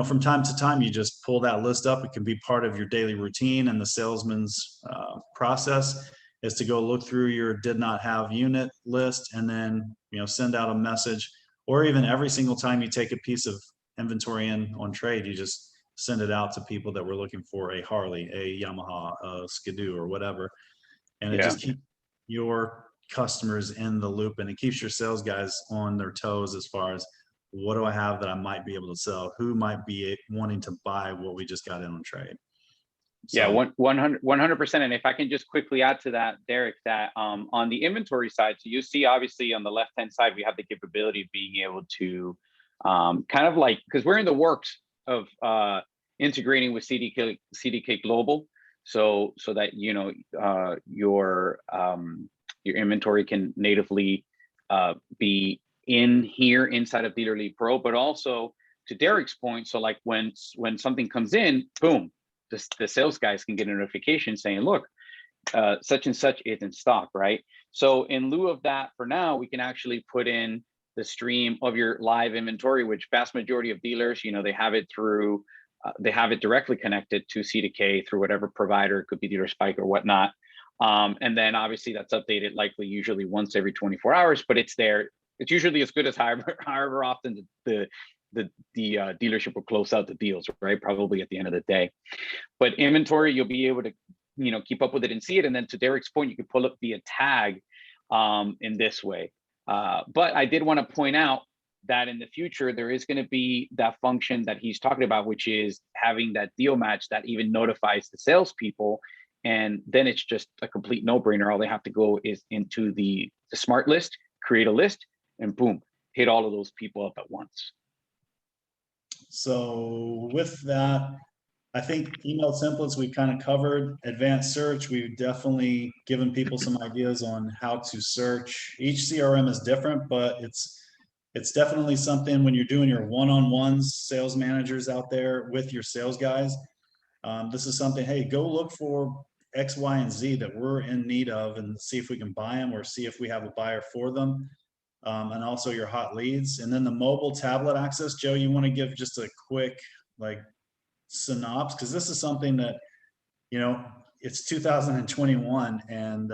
from time to time, you just pull that list up. It can be part of your daily routine, and the salesman's process is to go look through your did not have unit list and then, send out a message. Or even every single time you take a piece of inventory in on trade, you just send it out to people that were looking for a Harley, a Yamaha, a Skidoo, or whatever. And it just keeps your customers in the loop, and it keeps your sales guys on their toes as far as what do I have that I might be able to sell? Who might be wanting to buy what we just got in on trade? So, yeah, 100%. And if I can just quickly add to that, Derek, that on the inventory side, so you see obviously on the left-hand side, we have the capability of being able to kind of like, because we're in the works of integrating with CDK Global, so that your inventory can natively be in here inside of DealerLeadPro, but also to Derek's point, so like when something comes in, boom, the sales guys can get a notification saying, look, such and such is in stock, right? So in lieu of that, for now, we can actually put in the stream of your live inventory, which vast majority of dealers, they have it through, they have it directly connected to CDK through whatever provider, it could be Dealer Spike or whatnot. And then obviously that's updated usually once every 24 hours, but it's there. It's usually as good as however often the dealership will close out the deals, right? Probably at the end of the day. But inventory, you'll be able to, keep up with it and see it. And then to Derek's point, you can pull up via tag in this way. But I did want to point out that in the future, there is going to be that function that he's talking about, which is having that deal match that even notifies the salespeople. And then it's just a complete no-brainer. All they have to go is into the smart list, create a list, and boom, hit all of those people up at once. So with that, I think email templates we've kind of covered. Advanced search, we've definitely given people some ideas on how to search. Each CRM is different, but it's definitely something when you're doing your one-on-ones, sales managers out there with your sales guys, This is something, hey, go look for X, Y, and Z that we're in need of and see if we can buy them or see if we have a buyer for them. And also your hot leads. And then the mobile tablet access, Joe, you want to give just a quick like synopsis, because this is something that, you know, it's 2021 and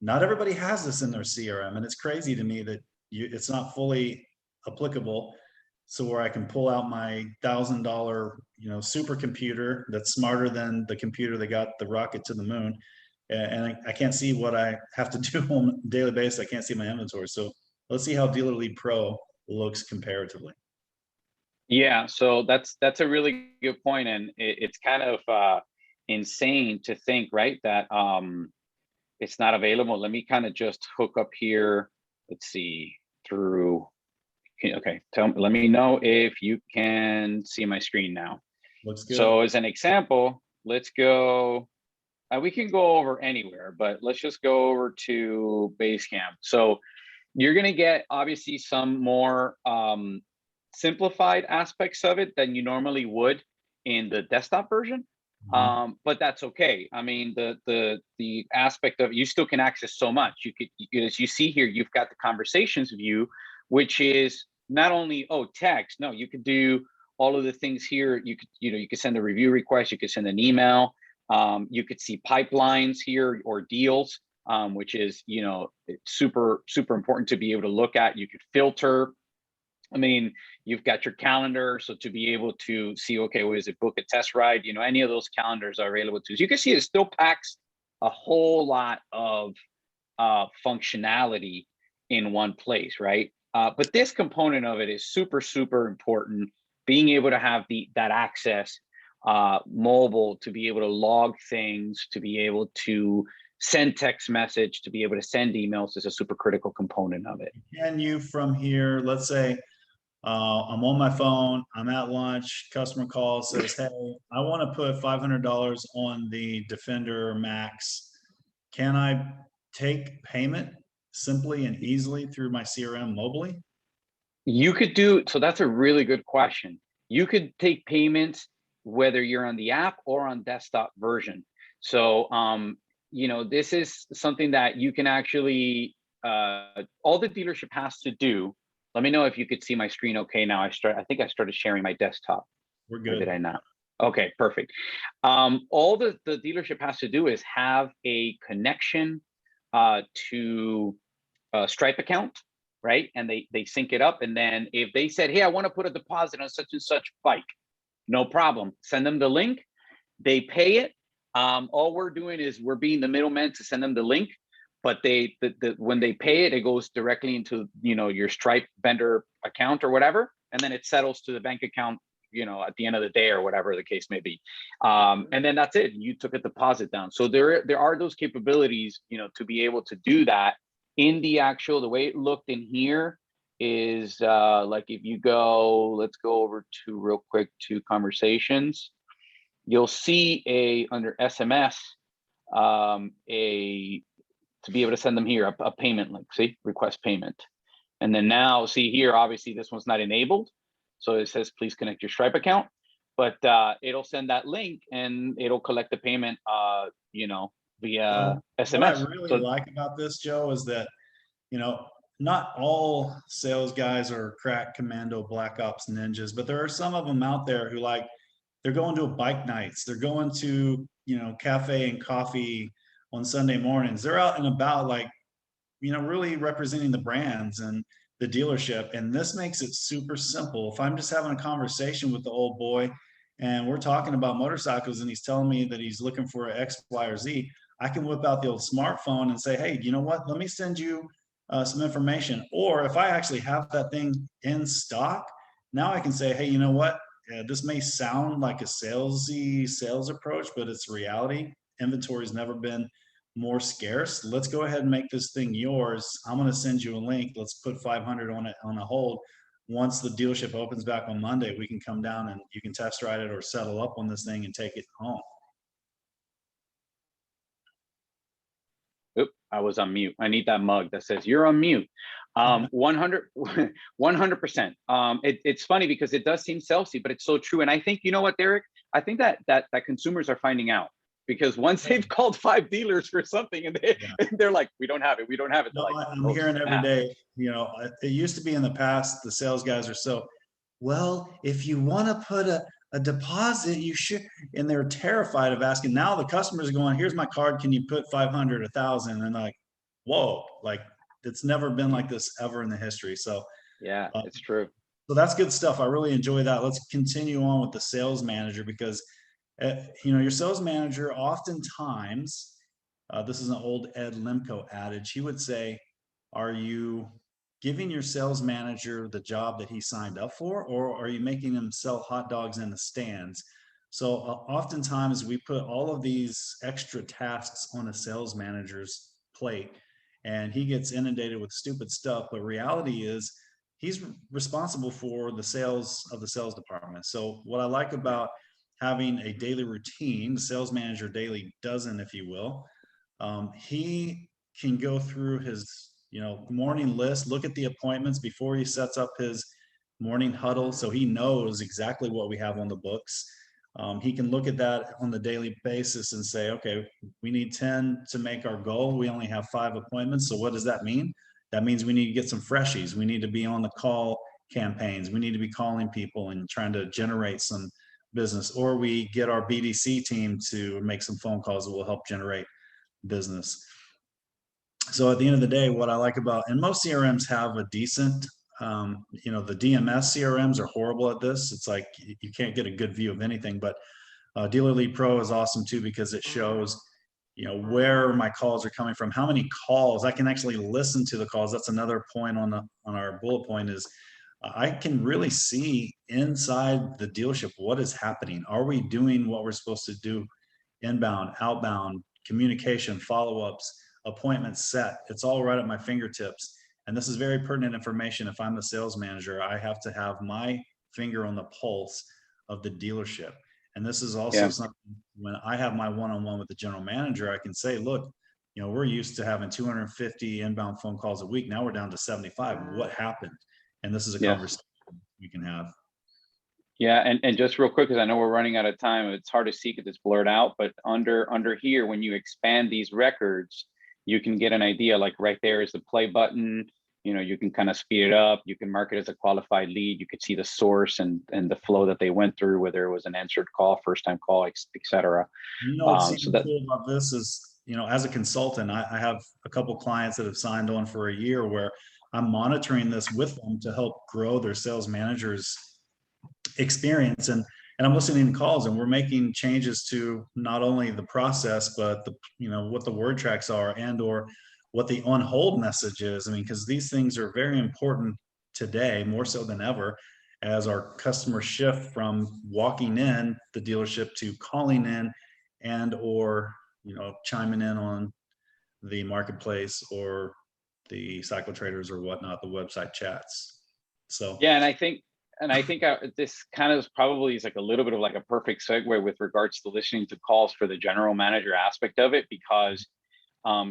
not everybody has this in their CRM. And it's crazy to me that it's not fully applicable. So where I can pull out my $1,000, you know, supercomputer that's smarter than the computer that got the rocket to the moon. And I can't see what I have to do on a daily basis. I can't see my inventory. So let's see how DealerLeadPro looks comparatively. Yeah, so that's a really good point, and it's kind of insane to think, right, that it's not available. Let me kind of just hook up here. Let's see through. Okay, let me know if you can see my screen now. Looks good. So as an example, let's go. We can go over anywhere, but let's just go over to Basecamp. So you're going to get obviously some more simplified aspects of it than you normally would in the desktop version. But that's okay. I mean, the aspect of you still can access so much. You could, as you see here, you've got the conversations view, which is not only text. No, you could do all of the things here. You could send a review request. You could send an email. You could see pipelines here or deals, which is super important to be able to look at. You could filter. I mean, you've got your calendar, so to be able to see, okay, what is it, book a test ride, any of those calendars are available to you. So you can see it still packs a whole lot of functionality in one place, right? But this component of it is super important, being able to have that access mobile, to be able to log things, to be able to send text message, to be able to send emails is a super critical component of it. Can you from here, let's say, I'm on my phone, I'm at lunch, customer calls, says, hey, I want to put $500 on the Defender Max. Can I take payment simply and easily through my CRM mobily? You could do, so that's a really good question. You could take payments whether you're on the app or on desktop version. So, this is something that you can actually, all the dealership has to do. Let me know if you could see my screen okay now. I think I started sharing my desktop. We're good. Or did I not? Okay, perfect. All the dealership has to do is have a connection to a Stripe account, right? And they sync it up. And then if they said, hey, I want to put a deposit on such and such bike, no problem. Send them the link. They pay it. All we're doing is we're being the middleman to send them the link. But when they pay it, it goes directly into your Stripe vendor account or whatever, and then it settles to the bank account at the end of the day or whatever the case may be. And then that's it. You took a deposit down. So there are those capabilities to be able to do that. In the way it looked in here is like if you go, let's go over to real quick to conversations. You'll see under SMS to be able to send them here a payment link. See, request payment. And then now see here, obviously this one's not enabled. So it says, please connect your Stripe account, but it'll send that link and it'll collect the payment, via SMS. What I really like about this, Joe, is that, not all sales guys are crack commando black ops ninjas, but there are some of them out there who they're going to bike nights. They're going to, cafe and coffee on Sunday mornings. They're out and about, really representing the brands and the dealership. And this makes it super simple. If I'm just having a conversation with the old boy and we're talking about motorcycles and he's telling me that he's looking for an X, Y, or Z, I can whip out the old smartphone and say, hey, you know what? Let me send you some information. Or if I actually have that thing in stock, now I can say, hey, you know what? This may sound like a salesy sales approach, but it's reality. Inventory's never been more scarce. Let's go ahead and make this thing yours. I'm going to send you a link. Let's put 500 on it on a hold. Once the dealership opens back on Monday, we can come down and you can test ride it or settle up on this thing and take it home. Oop, I was on mute. I need that mug that says you're on mute. 100%. It's funny because it does seem salesy, but it's so true. And I think, you know what, Derek, I think that consumers are finding out, because once they've called 5 dealers for something and they're like, we don't have it. They're No, like, I'm oh, hearing every snap. day, it used to be in the past, the sales guys are so, well, if you want to put a deposit, you should, and they're terrified of asking. Now the customers are going, here's my card, can you put 500, 1,000? And like, whoa, like it's never been like this ever in the history. So, Yeah, uh, it's true. so that's good stuff. I really enjoy that. Let's continue on with the sales manager, because your sales manager oftentimes, this is an old Ed Limco adage. He would say, are you giving your sales manager the job that he signed up for, or are you making him sell hot dogs in the stands? So oftentimes we put all of these extra tasks on a sales manager's plate, and he gets inundated with stupid stuff. But reality is he's responsible for the sales of the sales department. So what I like about having a daily routine, the sales manager daily dozen, if you will, he can go through his morning list, look at the appointments before he sets up his morning huddle, so he knows exactly what we have on the books. He can look at that on the daily basis and say, okay, we need 10 to make our goal. We only have 5 appointments. So what does that mean? That means we need to get some freshies. We need to be on the call campaigns. We need to be calling people and trying to generate some business, or we get our BDC team to make some phone calls that will help generate business. So at the end of the day, what I like about, and most CRMs have a decent, the DMS CRMs are horrible at this. It's like you can't get a good view of anything, but DealerLeadPro is awesome too, because it shows, where my calls are coming from, how many calls I can actually listen to the calls. That's another point on our bullet point is I can really see inside the dealership what is happening. Are we doing what we're supposed to do? Inbound, outbound, communication, follow-ups, appointments set. It's all right at my fingertips. And this is very pertinent information. If I'm the sales manager, I have to have my finger on the pulse of the dealership. And this is also something when I have my one-on-one with the general manager, I can say, look, we're used to having 250 inbound phone calls a week. Now we're down to 75. What happened? And this is a conversation we can have. Yeah, and just real quick, because I know we're running out of time, it's hard to see because it's blurred out, but under here, when you expand these records, you can get an idea, like right there is the play button. You can kind of speed it up. You can mark it as a qualified lead. You could see the source and the flow that they went through, whether it was an answered call, first time call, et cetera. What's cool about this is, as a consultant, I have a couple clients that have signed on for a year where I'm monitoring this with them to help grow their sales managers experience, and I'm listening to calls, and we're making changes to not only the process, but what the word tracks are, and or what the on hold message is. I mean, because these things are very important today, more so than ever, as our customers shift from walking in the dealership to calling in and or chiming in on the marketplace or the cycle traders or whatnot, the website chats. So yeah, and I think this kind of probably is like a little bit of like a perfect segue with regards to listening to calls for the general manager aspect of it, because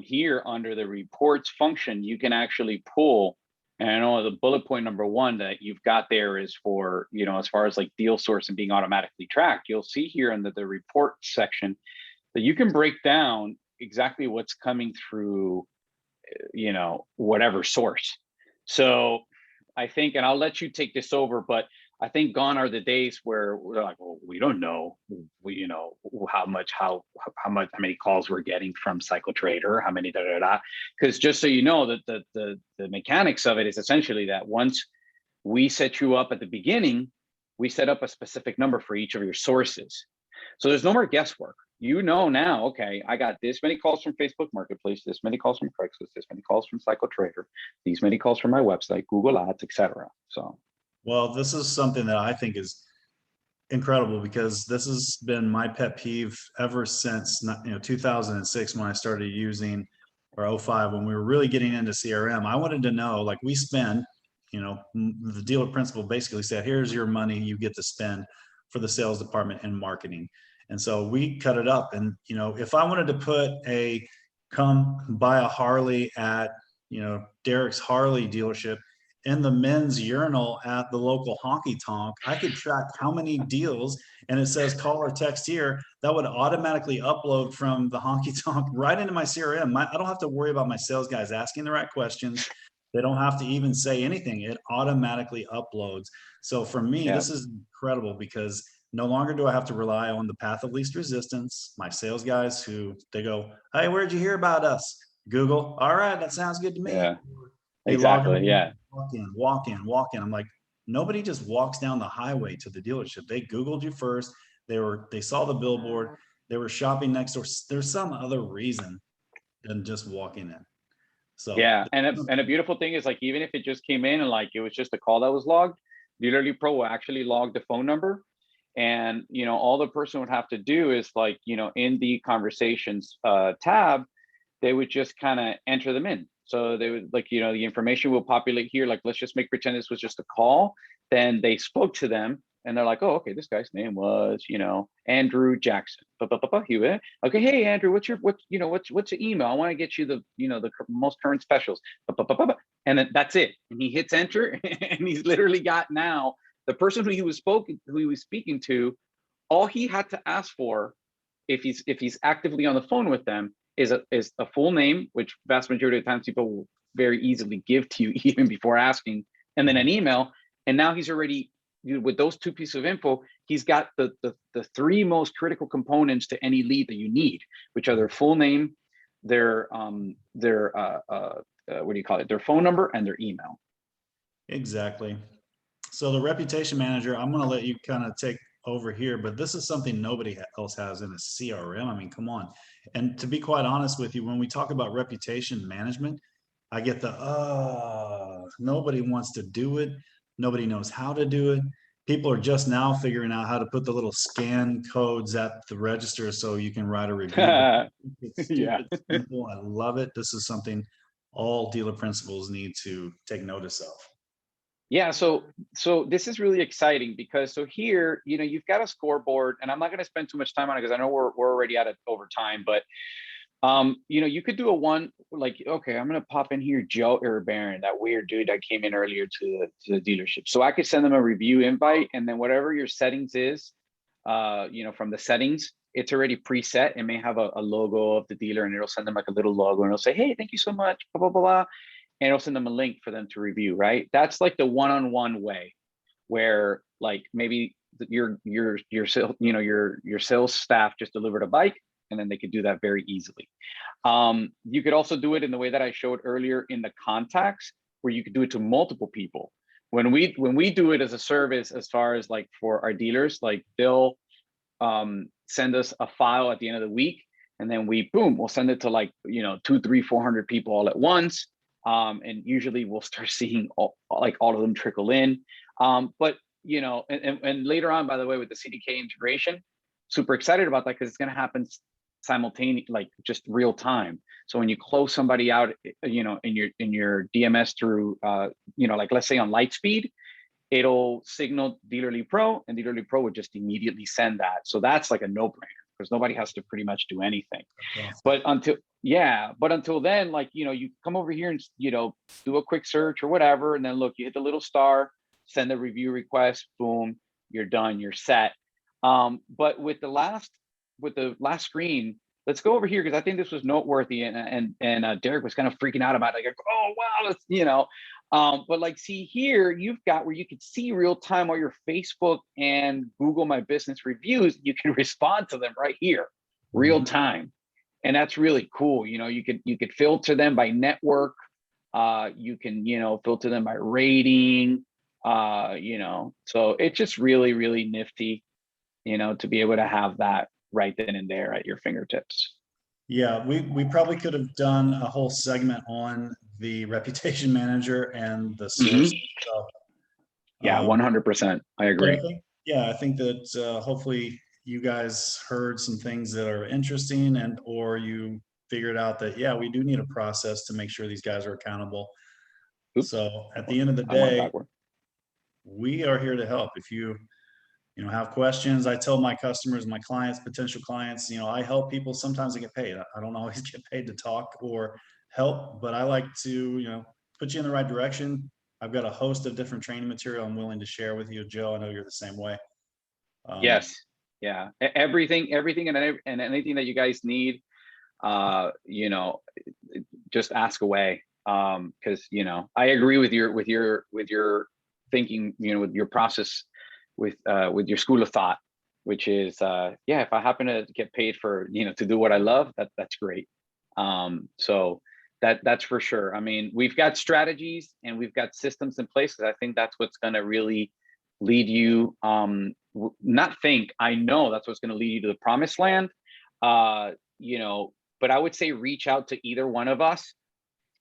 here under the reports function, you can actually pull, and I know the bullet point number 1 that you've got there is for, as far as like deal source and being automatically tracked, you'll see here under the report section that you can break down exactly what's coming through, whatever source. So I think, and I'll let you take this over, but I think gone are the days where we're like, well, we don't know, how many calls we're getting from Cycle Trader, how many because just so you know, that the mechanics of it is essentially that once we set you up at the beginning, we set up a specific number for each of your sources. So there's no more guesswork. Now, okay, I got this many calls from Facebook Marketplace, this many calls from Craigslist, this many calls from Cycle Trader, these many calls from my website, Google Ads, etc. So, well, this is something that I think is incredible, because this has been my pet peeve ever since 2006 when I started using, or 05 when we were really getting into CRM. I wanted to know, like, we spend, the dealer principal basically said, here's your money you get to spend for the sales department and marketing. And so we cut it up. And, if I wanted to put come buy a Harley at, Derek's Harley dealership, in the men's urinal at the local honky tonk, I could track how many deals, and it says call or text here, that would automatically upload from the honky tonk right into my CRM. I don't have to worry about my sales guys asking the right questions. They don't have to even say anything. It automatically uploads. So for me, Yeah. this is incredible because no longer do I have to rely on the path of least resistance. My sales guys who they go, hey, where'd you hear about us? Google. All right, that sounds good to me. Yeah. They log Exactly. in, Yeah. walk in, walk in, walk in. I'm like, nobody just walks down the highway to the dealership. They Googled you first. They saw the billboard. They were shopping next door. There's some other reason than just walking in. So Yeah, and a beautiful thing is like even if it just came in and like it was just a call that was logged, DealerLeadPro will actually log the phone number, and all the person would have to do is like in the conversations tab, they would just kind of enter them in. So they would like the information will populate here. Like let's just pretend this was just a call. Then they spoke to them and they're like, oh, okay, this guy's name was Andrew Jackson. Okay, hey Andrew, what's your email? I want to get you the the most current specials. And then that's it. And he hits enter, and he's literally got now the person who he was speaking to. All he had to ask for, if he's actively on the phone with them, is a full name, which vast majority of times people will very easily give to you even before asking, and then an email. And now he's already, with those two pieces of info, he's got the three most critical components to any lead that you need, which are their full name, their what do you call it, their phone number, and their email. exactly. So the reputation manager, I'm going to let you kind of take over here, but this is something nobody else has in a CRM. I mean, come on. And to be quite honest with you, when we talk about reputation management, I get nobody wants to do it. Nobody knows how to do it. People are just now figuring out how to put the little scan codes at the register so you can write a review. It's Yeah. stupid simple. I love it. This is something all dealer principals need to take notice of. Yeah, so this is really exciting because here, you've got a scoreboard, and I'm not going to spend too much time on it because I know we're already at it over time, but you could do a one like, okay, I'm going to pop in here Joe or Baron, that weird dude that came in earlier to the dealership. So I could send them a review invite, and then whatever your settings is, from the settings, it's already preset. It may have a logo of the dealer, and it'll send them like a little logo, and it'll say, hey, thank you so much, blah, blah, blah, blah. And it'll send them a link for them to review, right? That's like the one-on-one way where like maybe your sales staff just delivered a bike, and then they could do that very easily. You could also do it in the way that I showed earlier in the contacts, where you could do it to multiple people. When we do it as a service, as far as like for our dealers, like they'll send us a file at the end of the week, and then we'll send it to like 200, 300, 400 people all at once. And usually we'll start seeing all of them trickle in. But and later on, by the way, with the CDK integration, super excited about that because it's going to happen simultaneously, like just real time. So when you close somebody out, in your DMS through, like let's say on Lightspeed, it'll signal DealerLeadPro, and DealerLeadPro would just immediately send that. So that's like a no-brainer because nobody has to pretty much do anything. Awesome. But until then, like, you come over here and, do a quick search or whatever. And then look, you hit the little star, send a review request, boom, you're done, you're set. But with the last screen, let's go over here because I think this was noteworthy, and Derek was kind of freaking out about it, like, oh wow, but like, see here, you've got where you could see real time all your Facebook and Google My Business reviews. You can respond to them right here, real time, and that's really cool. You could filter them by network. You can filter them by rating. So it's just really, really nifty, to be able to have that right then and there at your fingertips. Yeah, we probably could have done a whole segment on the reputation manager and the source. So, yeah, 100%. I agree. I think that hopefully you guys heard some things that are interesting, or you figured out that, yeah, we do need a process to make sure these guys are accountable. Oops. So at the end of the day, we are here to help. If you have questions, I tell my customers, my clients, potential clients, I help people. Sometimes I get paid. I don't always get paid to talk or help, but I like to, put you in the right direction. I've got a host of different training material I'm willing to share with you, Joe. I know you're the same way. Yes. Yeah. Everything and anything that you guys need, you know, just ask away. Because, you know, I agree with your thinking, you know, with your process, with your school of thought, which is, yeah, if I happen to get paid for, you know, to do what I love, that's great. So that's for sure. I mean, we've got strategies and we've got systems in place, because I think that's what's going to really lead you, I know that's what's going to lead you to the promised land. You know, but I would say reach out to either one of us.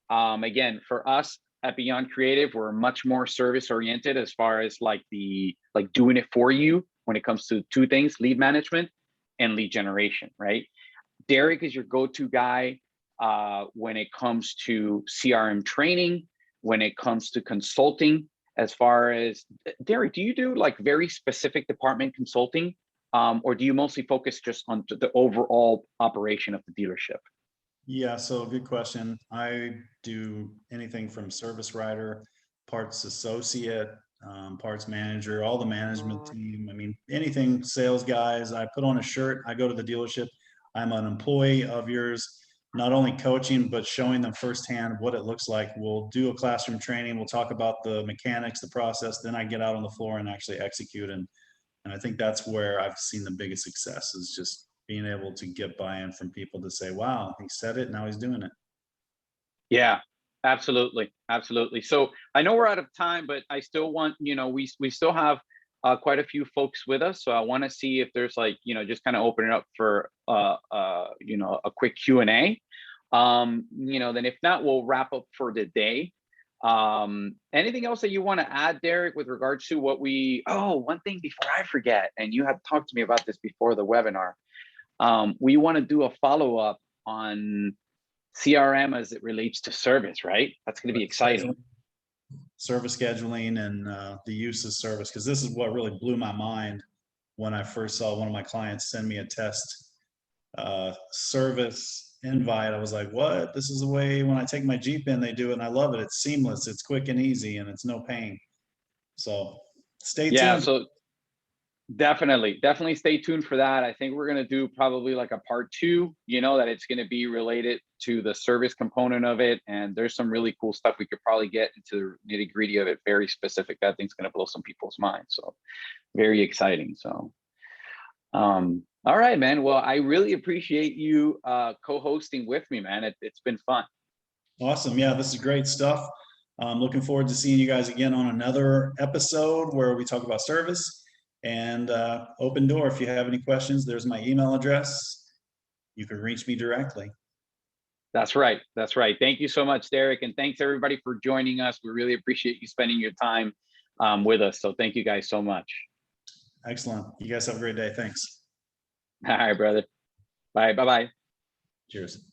Again, for us at Beyond Creative, we're much more service oriented as far as like doing it for you when it comes to two things: lead management and lead generation, right? Derek is your go-to guy when it comes to CRM training, when it comes to consulting. As far as, Derek, do you do like very specific department consulting, or do you mostly focus just on the overall operation of the dealership? Yeah, so good question. I do anything from service writer, parts associate, parts manager, all the management team. I mean, anything sales guys. I put on a shirt, I go to the dealership. I'm an employee of yours, not only coaching, but showing them firsthand what it looks like. We'll do a classroom training. We'll talk about the mechanics, the process. Then I get out on the floor and actually execute. And I think that's where I've seen the biggest success, is just being able to get buy-in from people to say, wow, he said it, now he's doing it. Yeah, absolutely. Absolutely. So I know we're out of time, but I still want, you know, we still have quite a few folks with us. So I want to see if there's like, you know, just kind of open it up for, you know, a quick Q&A. You know, then if not, we'll wrap up for the day. Anything else that you want to add, Derek, with regards to what one thing before I forget, and you had talked to me about this before the webinar. We want to do a follow-up on CRM as it relates to service, right? That's going to be exciting. Service scheduling and the use of service, because this is what really blew my mind when I first saw one of my clients send me a test service invite. I was like, what? This is the way when I take my Jeep in, they do it, and I love it. It's seamless, it's quick and easy, and it's no pain. So stay Yeah, tuned. so definitely stay tuned for that. I think we're going to do probably like a part 2, you know, that it's going to be related to the service component of it. And there's some really cool stuff we could probably get into the nitty gritty of it. Very specific. That thing's going to blow some people's minds. So very exciting. So, all right, man. Well, I really appreciate you co-hosting with me, man. It's been fun. Awesome. Yeah, this is great stuff. I'm looking forward to seeing you guys again on another episode where we talk about service. And open door. If you have any questions, there's my email address. You can reach me directly. That's right. That's right. Thank you so much, Derek. And thanks everybody for joining us. We really appreciate you spending your time with us. So thank you guys so much. Excellent. You guys have a great day. Thanks. All right, brother. Bye. Bye-bye. Cheers.